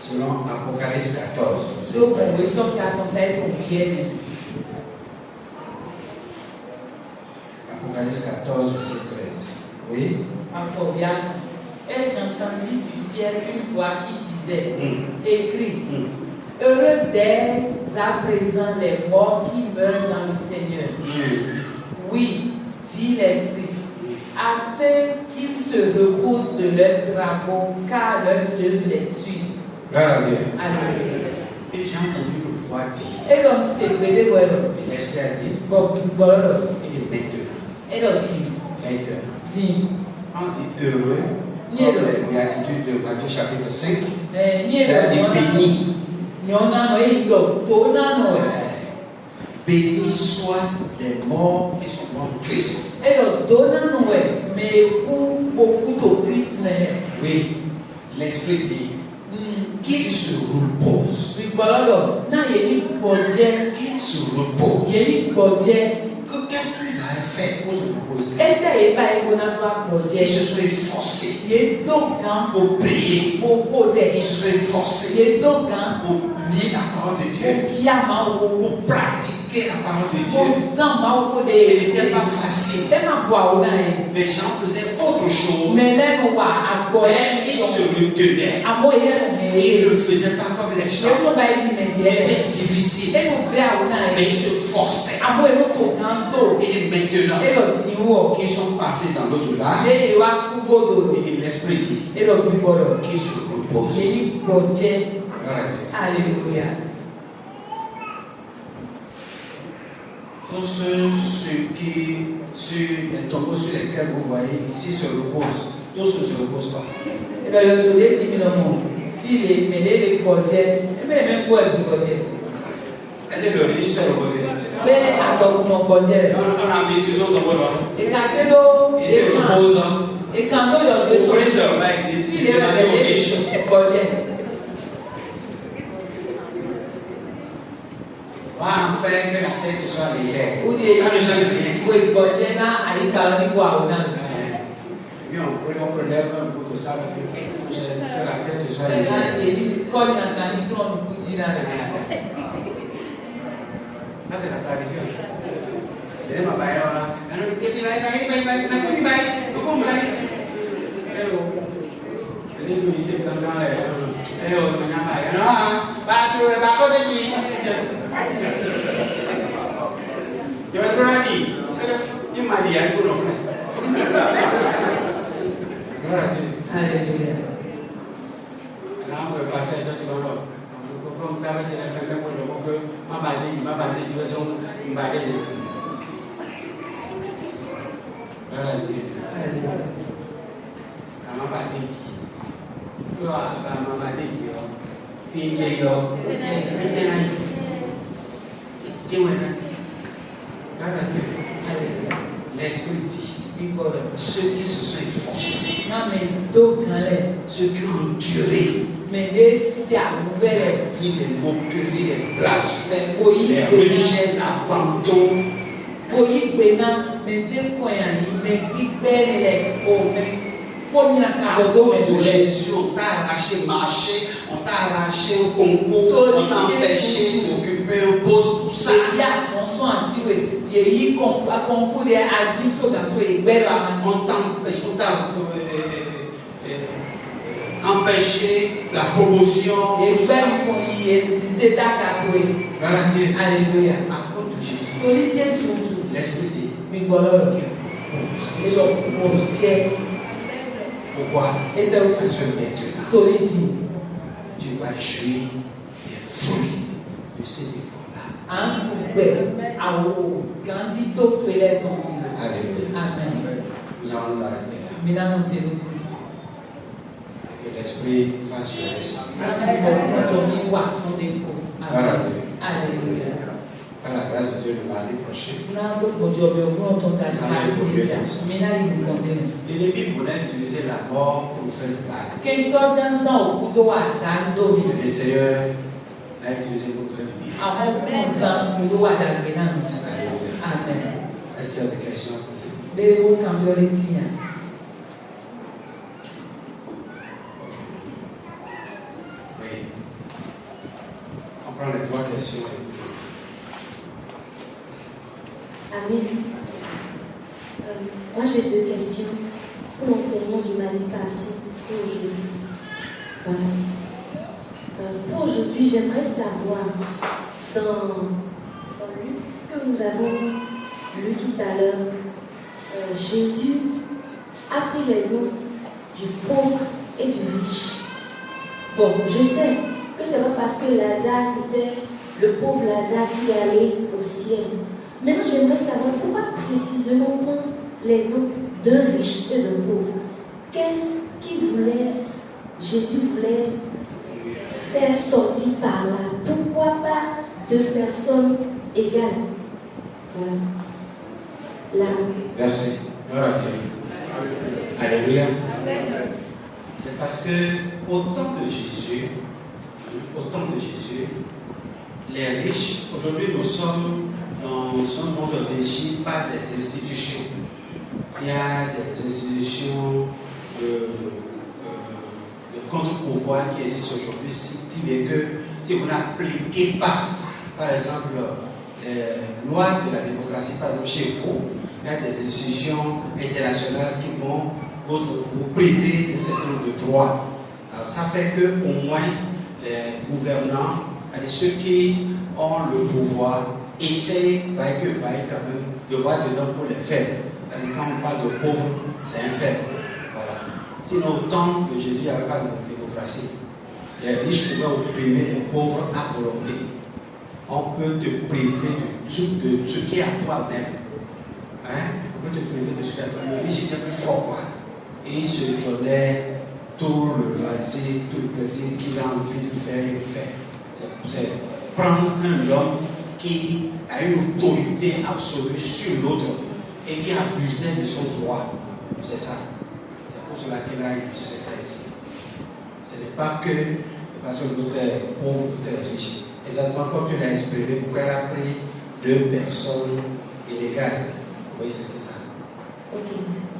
Selon Apocalypse 14, tó verset kọ̀wé 13. sọ́kì àtọ̀tẹ́ òbí ẹ̀ ní Apocalypse 14, verset 13. Oui. Et j'entendis du ciel une voix qui disait, écrit, heureux dès à présent les morts qui meurent dans le Seigneur. Oui, dit l'Esprit, afin qu'ils se reposent de leurs travaux, car leurs œuvres les suivent. Gloire à Dieu. Alléluia. Et j'ai entendu une voix dire. Et donc c'est le voilà. L'Esprit a dit. Bon, voilà. Il est maintenant. Et donc dit. Maintenant. Dit. Quand on dit heureux, comme les béatitudes de Matthieu chapitre 5, c'est dit béni. Béni soient les morts qui sont morts en Christ. Oui, l'Esprit dit qu'il se repose. Qu'il se repose. Qu'est-ce qu'ils avaient fait pour se reposer? Ils se sont efforcés pour prier. Ils se sont efforcés pour lire la parole de Dieu. Pour pratiquer la parole de Dieu. Ce n'était pas facile. Les gens faisaient autre chose. Mais ils se retenaient. Ils ne faisaient pas comme les gens. C'était difficile. Mais ils se forçaient. Et maintenant qu'ils sont passés dans l'au-delà, et l'Esprit dit qu'ils se reposent. Alléluia. Tous ceux les tombeaux sur lesquels vous voyez ici se reposent. Tous ne se reposent pas. Est-ce que le riche s'est reposé? On a mis sur son tombeau là. Il se repose. Au président, il demande au riche. Va en faire que la tête soit légère. Ça ne change rien. On relève un bout de ça que la tête soit légère. Ça c'est la tradition. Jadi mak bayar orang, kalau dia baik, jadi lu isi tengah le, menyampaikan, batu tadi, jangan berani, ini madian pun offline. Alléluia. Nama bahasa itu cuma Comme tu avais dit la femme pour le mot que ma bande, tu veux son baguette. Voilà. Ma bande. Tu vois, ma bande. Puis j'ai eu. L'Esprit dit. Ceux qui se sont efforcés. Ceux qui ont enduré. Les moqueries, les blasphèmes, les rejets, l'abandon. À cause de Jésus, on t'a arraché marcher, on t'a arraché au concours, on t'a empêché d'occuper un poste, tout ça. On t'a empêcher la promotion. Alléluia. À cause de Jésus, l'Esprit dit pourquoi? Parce que maintenant, tu vas jouir des fruits de ces efforts-là. Alléluia. Amen. Nous allons nous arrêter là. Que l'Esprit fasse le reste. Alléluia. Par la grâce de Dieu, le mardi prochain. L'ennemi voulait utiliser la mort pour faire du mal. Le Seigneur l'a utilisé pour faire du bien. Amen. Est-ce qu'il y a des questions à poser? Oui. On prend les 3 questions. Amen. Moi j'ai 2 questions. pour l'enseignement du mardi passé et aujourd'hui. Voilà. Pour aujourd'hui, j'aimerais savoir, dans Luc, que nous avons lu tout à l'heure, Jésus a pris l'exemple du pauvre et du riche. Bon, je sais que c'est pas parce que Lazare, c'était le pauvre Lazare qui est allé au ciel. Maintenant, j'aimerais savoir pourquoi précisément prendre l'exemple d'un riche et d'un pauvre. Qu'est-ce Jésus voulait faire sortir par là? Pourquoi pas deux personnes égales? Voilà. Là. Merci. Gloire à Dieu. Alléluia. C'est parce que au temps de Jésus, les riches, aujourd'hui nous sommes dans un monde régi par des institutions. Il y a des institutions de contre-pouvoir qui existent aujourd'hui, qui veut que si vous n'appliquez pas, par exemple, les lois de la démocratie, par exemple chez vous, il y a des institutions internationales qui vont vous priver de certain nombre de droits. Alors ça fait qu'au moins les gouvernants, ceux qui ont le pouvoir, essayent, vaille quand même, de voir dedans pour les faibles. Quand on parle de pauvres, c'est un faible. Voilà. Sinon, au temps de Jésus, il n'y avait pas de démocratie. Les riches pouvaient opprimer les pauvres à volonté. On peut te priver de ce qui est à toi-même. Hein? On peut te priver de ce qui est à toi. Le riche était plus fort, quoi. Et il se donnait tout le loisir, tout le plaisir qu'il a envie de faire, il le fait. C'est prendre un homme qui a une autorité absolue sur l'autre et qui abusait de son droit. C'est ça. C'est pour cela qu'il a fait ça ici. Ce n'est pas que parce que l'autre est pauvre, l'autre est riche. Exactement comme tu l'as exprimé, pourquoi elle a pris deux personnes inégales. Oui, c'est ça. Ok, merci.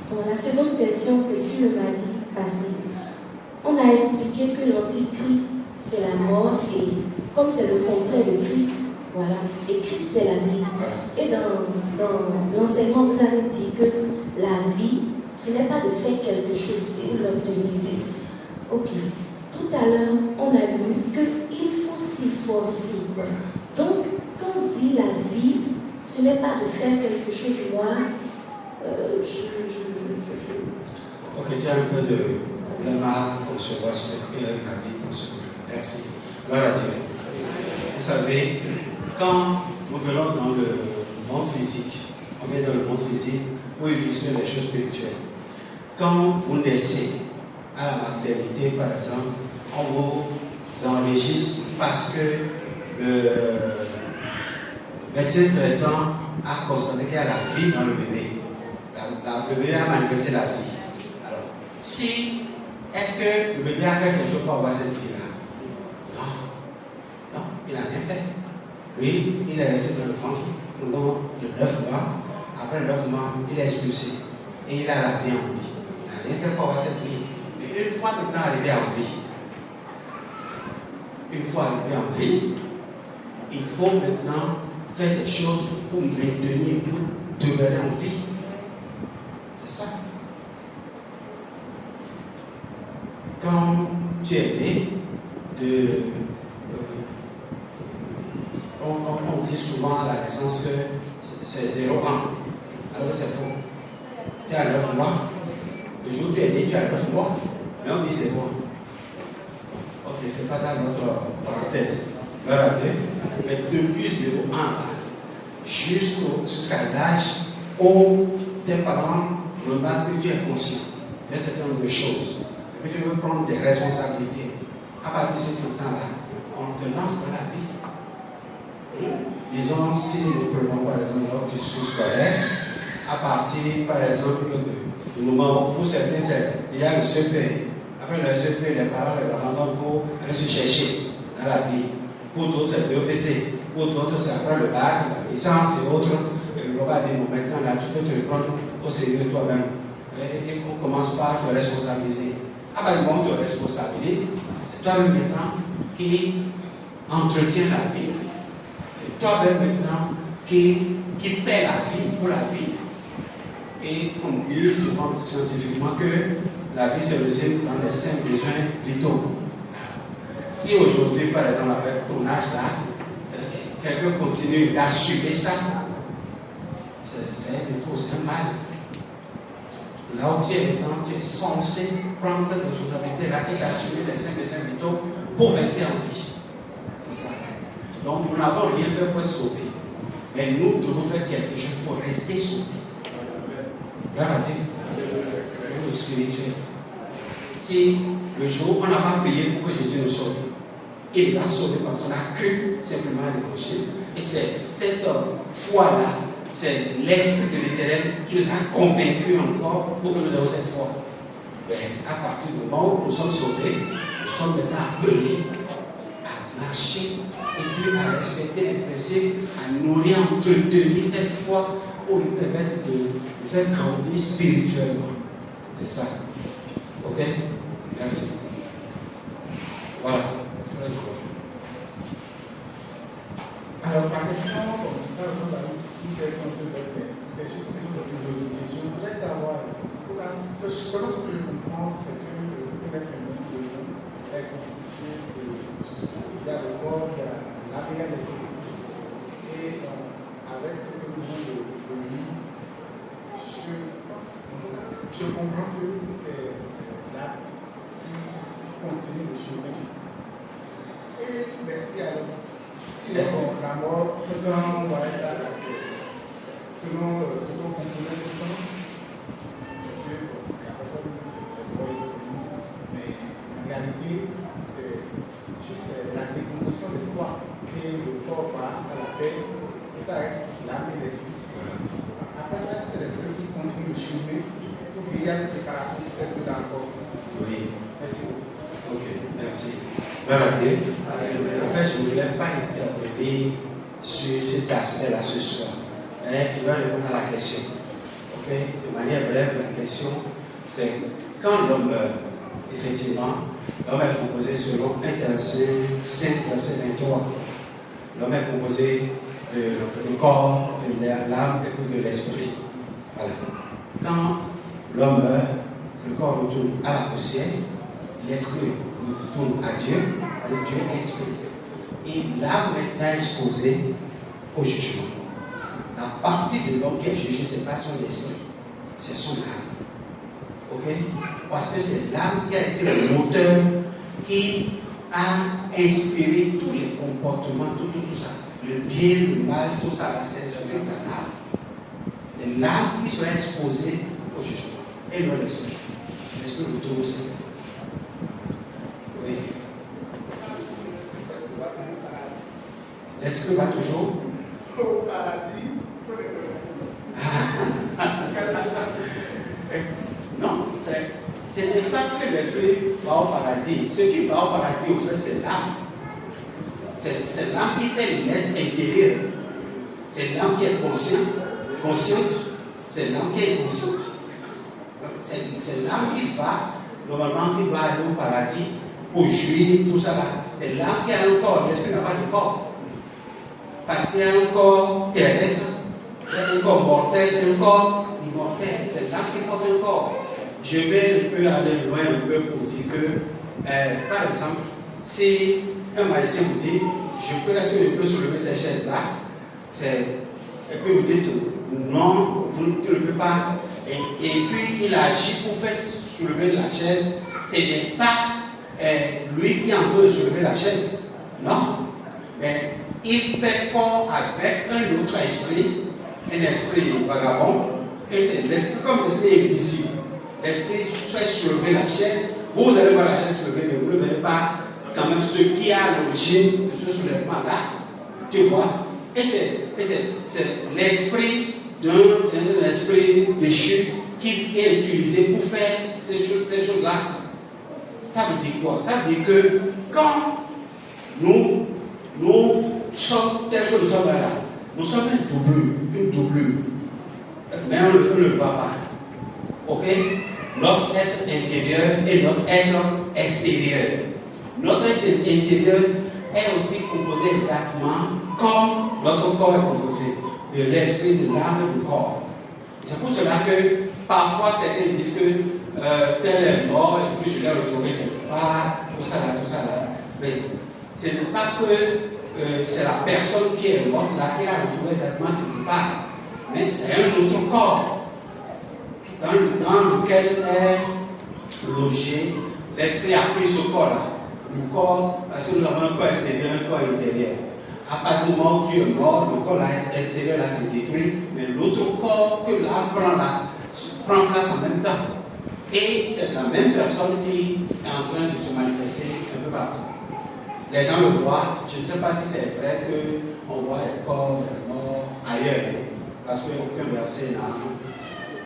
Donc, la seconde question, c'est sur le mardi passé. On a expliqué que l'antichrist, c'est la mort, et comme c'est le contraire de Christ, voilà, et Christ, c'est la vie. Et dans l'enseignement, vous avez dit que la vie, ce n'est pas de faire quelque chose pour l'obtenir. Ok. Tout à l'heure, on a lu qu'il faut s'y forcer. Voilà. Donc, quand on dit la vie, ce n'est pas de faire quelque chose de moi. Ok, tu as un peu de problème à concevoir ce qu'est la vie dans ce monde. Merci. Gloire à Dieu. Vous savez, quand nous venons dans le monde physique, on vient dans le monde physique pour illustrer les choses spirituelles. Quand vous naissez à la maternité, par exemple, on vous enregistre parce que le médecin traitant a constaté qu'il y a la vie dans le bébé. Le bébé a manifesté la vie. Alors, est-ce que le bébé a fait quelque chose pour avoir cette vie-là? Non, il n'a rien fait. Lui, il est resté dans le ventre pendant les 9 mois. Après 9 mois, il est expulsé. Et il a la vie en lui. Il n'a rien fait pour avoir cette vie. Mais une fois maintenant arrivé en vie, il faut maintenant faire des choses pour maintenir, pour demeurer en vie. C'est ça. Quand tu es né, on dit souvent à la naissance que c'est 0 ans. Alors que c'est faux. Tu es à 9 mois. Le jour où tu es né, tu as 9 mois. Mais on dit 0 ans. Ok, c'est pas ça notre parenthèse. Mais depuis 0 ans, jusqu'à l'âge où tes parents remarquent que tu es conscient d'un certain nombre de choses et que tu veux prendre des responsabilités. À partir de cet instant-là, on te lance dans la vie. Disons, si nous prenons par exemple notre cursus scolaire, à partir par exemple du moment où certains, il y a le CP. Après le CP, les parents les abandonnent pour aller se chercher dans la vie. Pour d'autres, c'est le BEPC. Pour d'autres, c'est après le bac, la licence et autres. Et on va dire, maintenant, là, tu peux te prendre au sérieux toi-même. Et on commence par te responsabiliser. À partir du moment où tu te responsabilises, c'est toi-même maintenant qui entretient la vie. C'est toi-même maintenant qui paie la vie pour la vie. Et on dit souvent scientifiquement que la vie se résume dans les 5 besoins vitaux. Si aujourd'hui, par exemple, avec ton âge là, quelqu'un continue d'assumer ça, c'est un défaut, c'est un mal. Là où tu es censé prendre cette responsabilité-là et d'assumer les 5 besoins vitaux pour rester en vie. C'est ça. Donc, nous n'avons rien fait pour être sauvés. Mais nous devons faire quelque chose pour rester sauvés. Là, on a dit, le spirituel. Si le jour où on n'a pas prié pour que Jésus nous sauve, il nous a sauvés quand on a cru simplement à l'évangile. Et c'est cette foi-là, c'est l'Esprit de l'Éternel qui nous a convaincus encore pour que nous ayons cette foi. Mais à partir du moment où nous sommes sauvés, nous sommes maintenant appelés à marcher et puis à respecter les principes, à nourrir, entretenir cette foi pour nous permettre de faire grandir spirituellement. C'est ça. Ok? Merci. Voilà. Alors, ma question, ça ressemble à une question un peu bête, mais c'est juste une question de curiosité. Je voudrais savoir, selon ce que je comprends, c'est que le être humain est constitué de. Il y a le corps, il y a l'âme et l'esprit. Et avec ce que nous venons de lire, je comprends que c'est l'âme qui continue le chemin. Et l'esprit alors. Si la mort, quand on va être là, selon ce qu'on comprenait tout le temps, c'est que la personne est mais en réalité, c'est juste la décomposition de toi. Et le corps part à la tête, et ça reste l'âme et l'esprit. Après ça, c'est les deux qui continuent le chemin, pour qu'il y ait une séparation qui fait plus d'accord. Oui. Merci beaucoup. Ok, merci. En fait, je ne voulais pas intervenir sur cet aspect-là ce soir. Mais je vais répondre à la question. Ok? De manière brève, la question, c'est quand l'homme meurt, effectivement, l'homme est composé selon 1 Corinthiens 5, verset 23. L'homme est composé du corps, de l'âme et puis de l'esprit. Voilà. Quand l'homme meurt, le corps retourne à la poussière, l'esprit retourne à Dieu, avec Dieu est esprit. Et l'âme maintenant est exposée au jugement. La partie de l'homme qui est jugé, ce n'est pas son esprit, c'est son âme. Ok? Parce que c'est l'âme qui a été le moteur qui a inspiré tous les comportements, tout ça. Le bien, le mal, tout ça, c'est inspiré dans l'âme. C'est l'âme qui sera exposée au jugement. Et non l'esprit. L'esprit retourne au Seigneur. Oui. L'esprit va toujours Au paradis, non, ce n'est pas que l'esprit va au paradis. Ce qui va au paradis, au fait, c'est l'âme. C'est l'âme qui fait l'être intérieur. C'est l'âme qui est consciente. C'est l'âme qui est consciente. C'est l'âme qui va, normalement, qui va aller au paradis pour jouir, tout ça là. C'est l'âme qui a un corps. L'esprit n'a pas de corps. Parce qu'il y a un corps terrestre, il y a un corps mortel, un corps immortel. C'est l'âme qui porte un corps. Je vais un peu aller loin un peu pour dire que, par exemple, si un magicien vous dit, est-ce que je peux soulever ces chaises-là? Et puis vous dites, non, vous ne pouvez pas. Et puis il agit pour faire soulever la chaise. Ce n'est pas lui qui est en train de soulever la chaise. Non. Mais il fait corps avec un autre esprit, un esprit vagabond, et c'est l'esprit, comme l'esprit est invisible. L'esprit fait soulever la chaise, vous allez voir la chaise soulever, mais vous ne verrez pas quand même ce qui est à l'origine de ce soulèvement-là. Tu vois? Et c'est l'esprit d'un esprit déchu qui est utilisé pour faire ces choses-là. Ça veut dire quoi? Ça veut dire que quand nous sommes tels que nous sommes là, nous sommes une doublure, mais on ne le voit pas. Ok? Notre être intérieur et notre être extérieur. Notre être intérieur est aussi composé exactement comme notre corps est composé, de l'esprit, de l'âme et du corps. C'est pour cela que parfois certains disent que tel est mort et puis je l'ai retrouvé quelque part, tout ça là. Mais ce n'est pas que c'est la personne qui est morte là qui l'a retrouvé exactement quelque part, mais c'est un autre corps dans lequel est logé. L'esprit a pris ce corps-là. Le corps, parce que nous avons un corps extérieur, un corps intérieur. À partir du moment où tu es mort, le corps extérieur là s'est détruit, mais l'autre corps que l'âme prend place en même temps. Et c'est la même personne qui est en train de se manifester un peu partout. Les gens le voient. Je ne sais pas si c'est vrai qu'on voit les corps des morts ailleurs, parce qu'aucun verset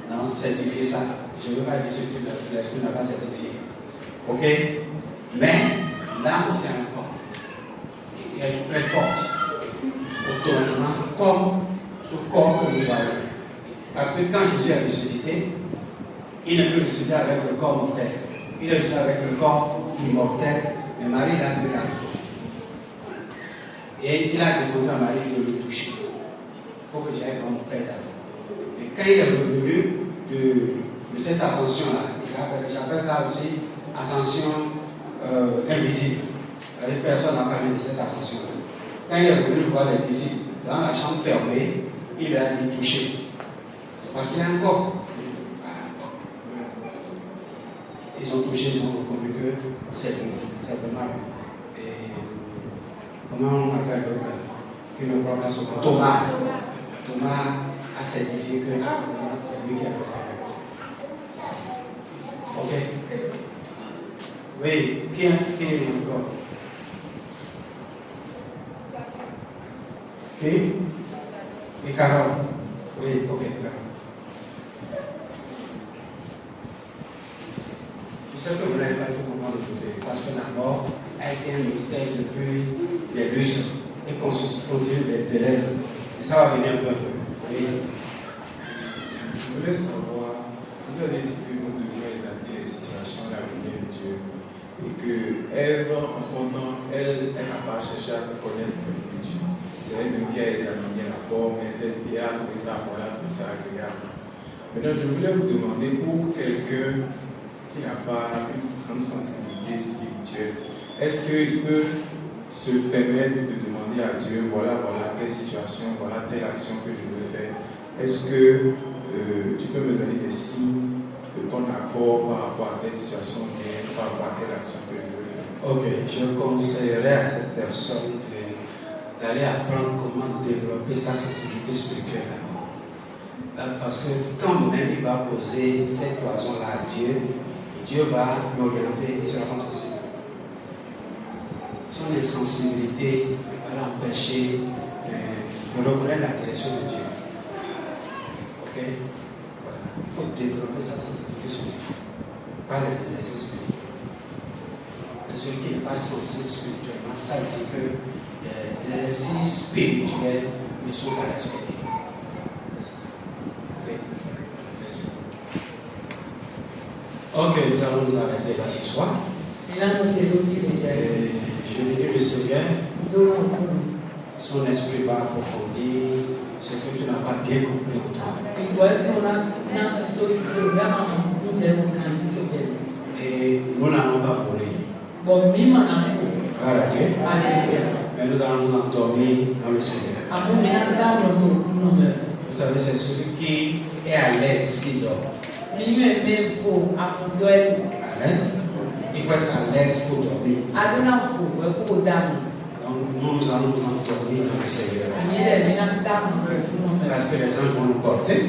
n'a certifié ça. Je ne veux pas dire ce que l'esprit n'a pas certifié. Ok? Mais l'âme, c'est un corps. Il y a une belle porte. Automatiquement, comme ce corps que nous voyons. Parce que quand Jésus est ressuscité, il n'est plus ressuscité avec le corps mortel. Il est ressuscité avec le corps immortel. Mais Marie l'a vu là. Et il a défendu à Marie de le toucher. Il faut que j'aille voir mon père d'abord. Et quand il est revenu de cette ascension-là, j'appelle ça aussi ascension invisible. Personne n'a parlé de cette ascension-là. Quand il est revenu voir les disciples dans la chambre fermée, il a dit toucher. C'est parce qu'il a un corps. Ils ont touché, ils ont reconnu que c'est lui, c'est vraiment lui. Et comment on appelle l'autre qui ne croit pas son corps? Thomas. Thomas a certifié que c'est lui qui a fait. C'est ça. Ok. Oui, qui est encore? Qui? Et Carole. Oui, ok, d'accord. Je sais que vous n'avez pas tout comprendre de parce que la mort a été un mystère depuis des lustres et continue de l'être. Et ça va venir un peu. Oui. Je voulais savoir, vous avez dit que nous devions examiner les situations de la lumière de Dieu et que Ève, en son temps, elle n'a pas cherché à se connaître avec Dieu. C'est elle-même qui a examiné la forme, et elle a trouvé ça bon, elle a trouvé ça agréable. Maintenant, je voulais vous demander pour quelqu'un qui n'a pas une grande sensibilité spirituelle, est-ce qu'il peut se permettre de demander à Dieu, voilà telle situation, voilà telle action que je veux faire? Est-ce que tu peux me donner des signes de ton accord par rapport à telle situation, par rapport à telle action que je veux faire? Ok, je conseillerais à cette personne d'aller apprendre comment développer sa sensibilité spirituelle d'abord. Parce que quand même il va poser cette poison-là à Dieu, et Dieu va l'orienter, il sera pas sensible. Son insensibilité va l'empêcher de reconnaître la direction de Dieu. Ok? Voilà. Il faut développer sa sensibilité spirituelle par les exercices spirituels. Celui qui n'est pas sensible spirituellement, ça veut dire que les exercices spirituels ne sont pas respectés. Ok, nous allons nous arrêter là ce soir. Je dis que le Seigneur, son esprit va approfondir ce que tu n'as pas bien compris en toi. Et nous n'allons pas mourir. Voilà, mais nous allons nous endormir dans le Seigneur. Vous savez, c'est celui qui est à l'aise qui dort. Amen. Il faut être à l'aise pour dormir. Donc nous allons nous endormir dans le Seigneur. Parce que les anges vont nous porter et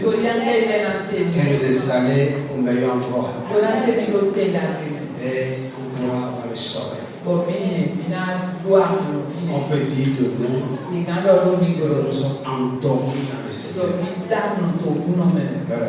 nous installer au meilleur endroit. Et on pourra avoir le sommeil. On peut dire de nous, nous sommes endormis dans le Seigneur. Voilà.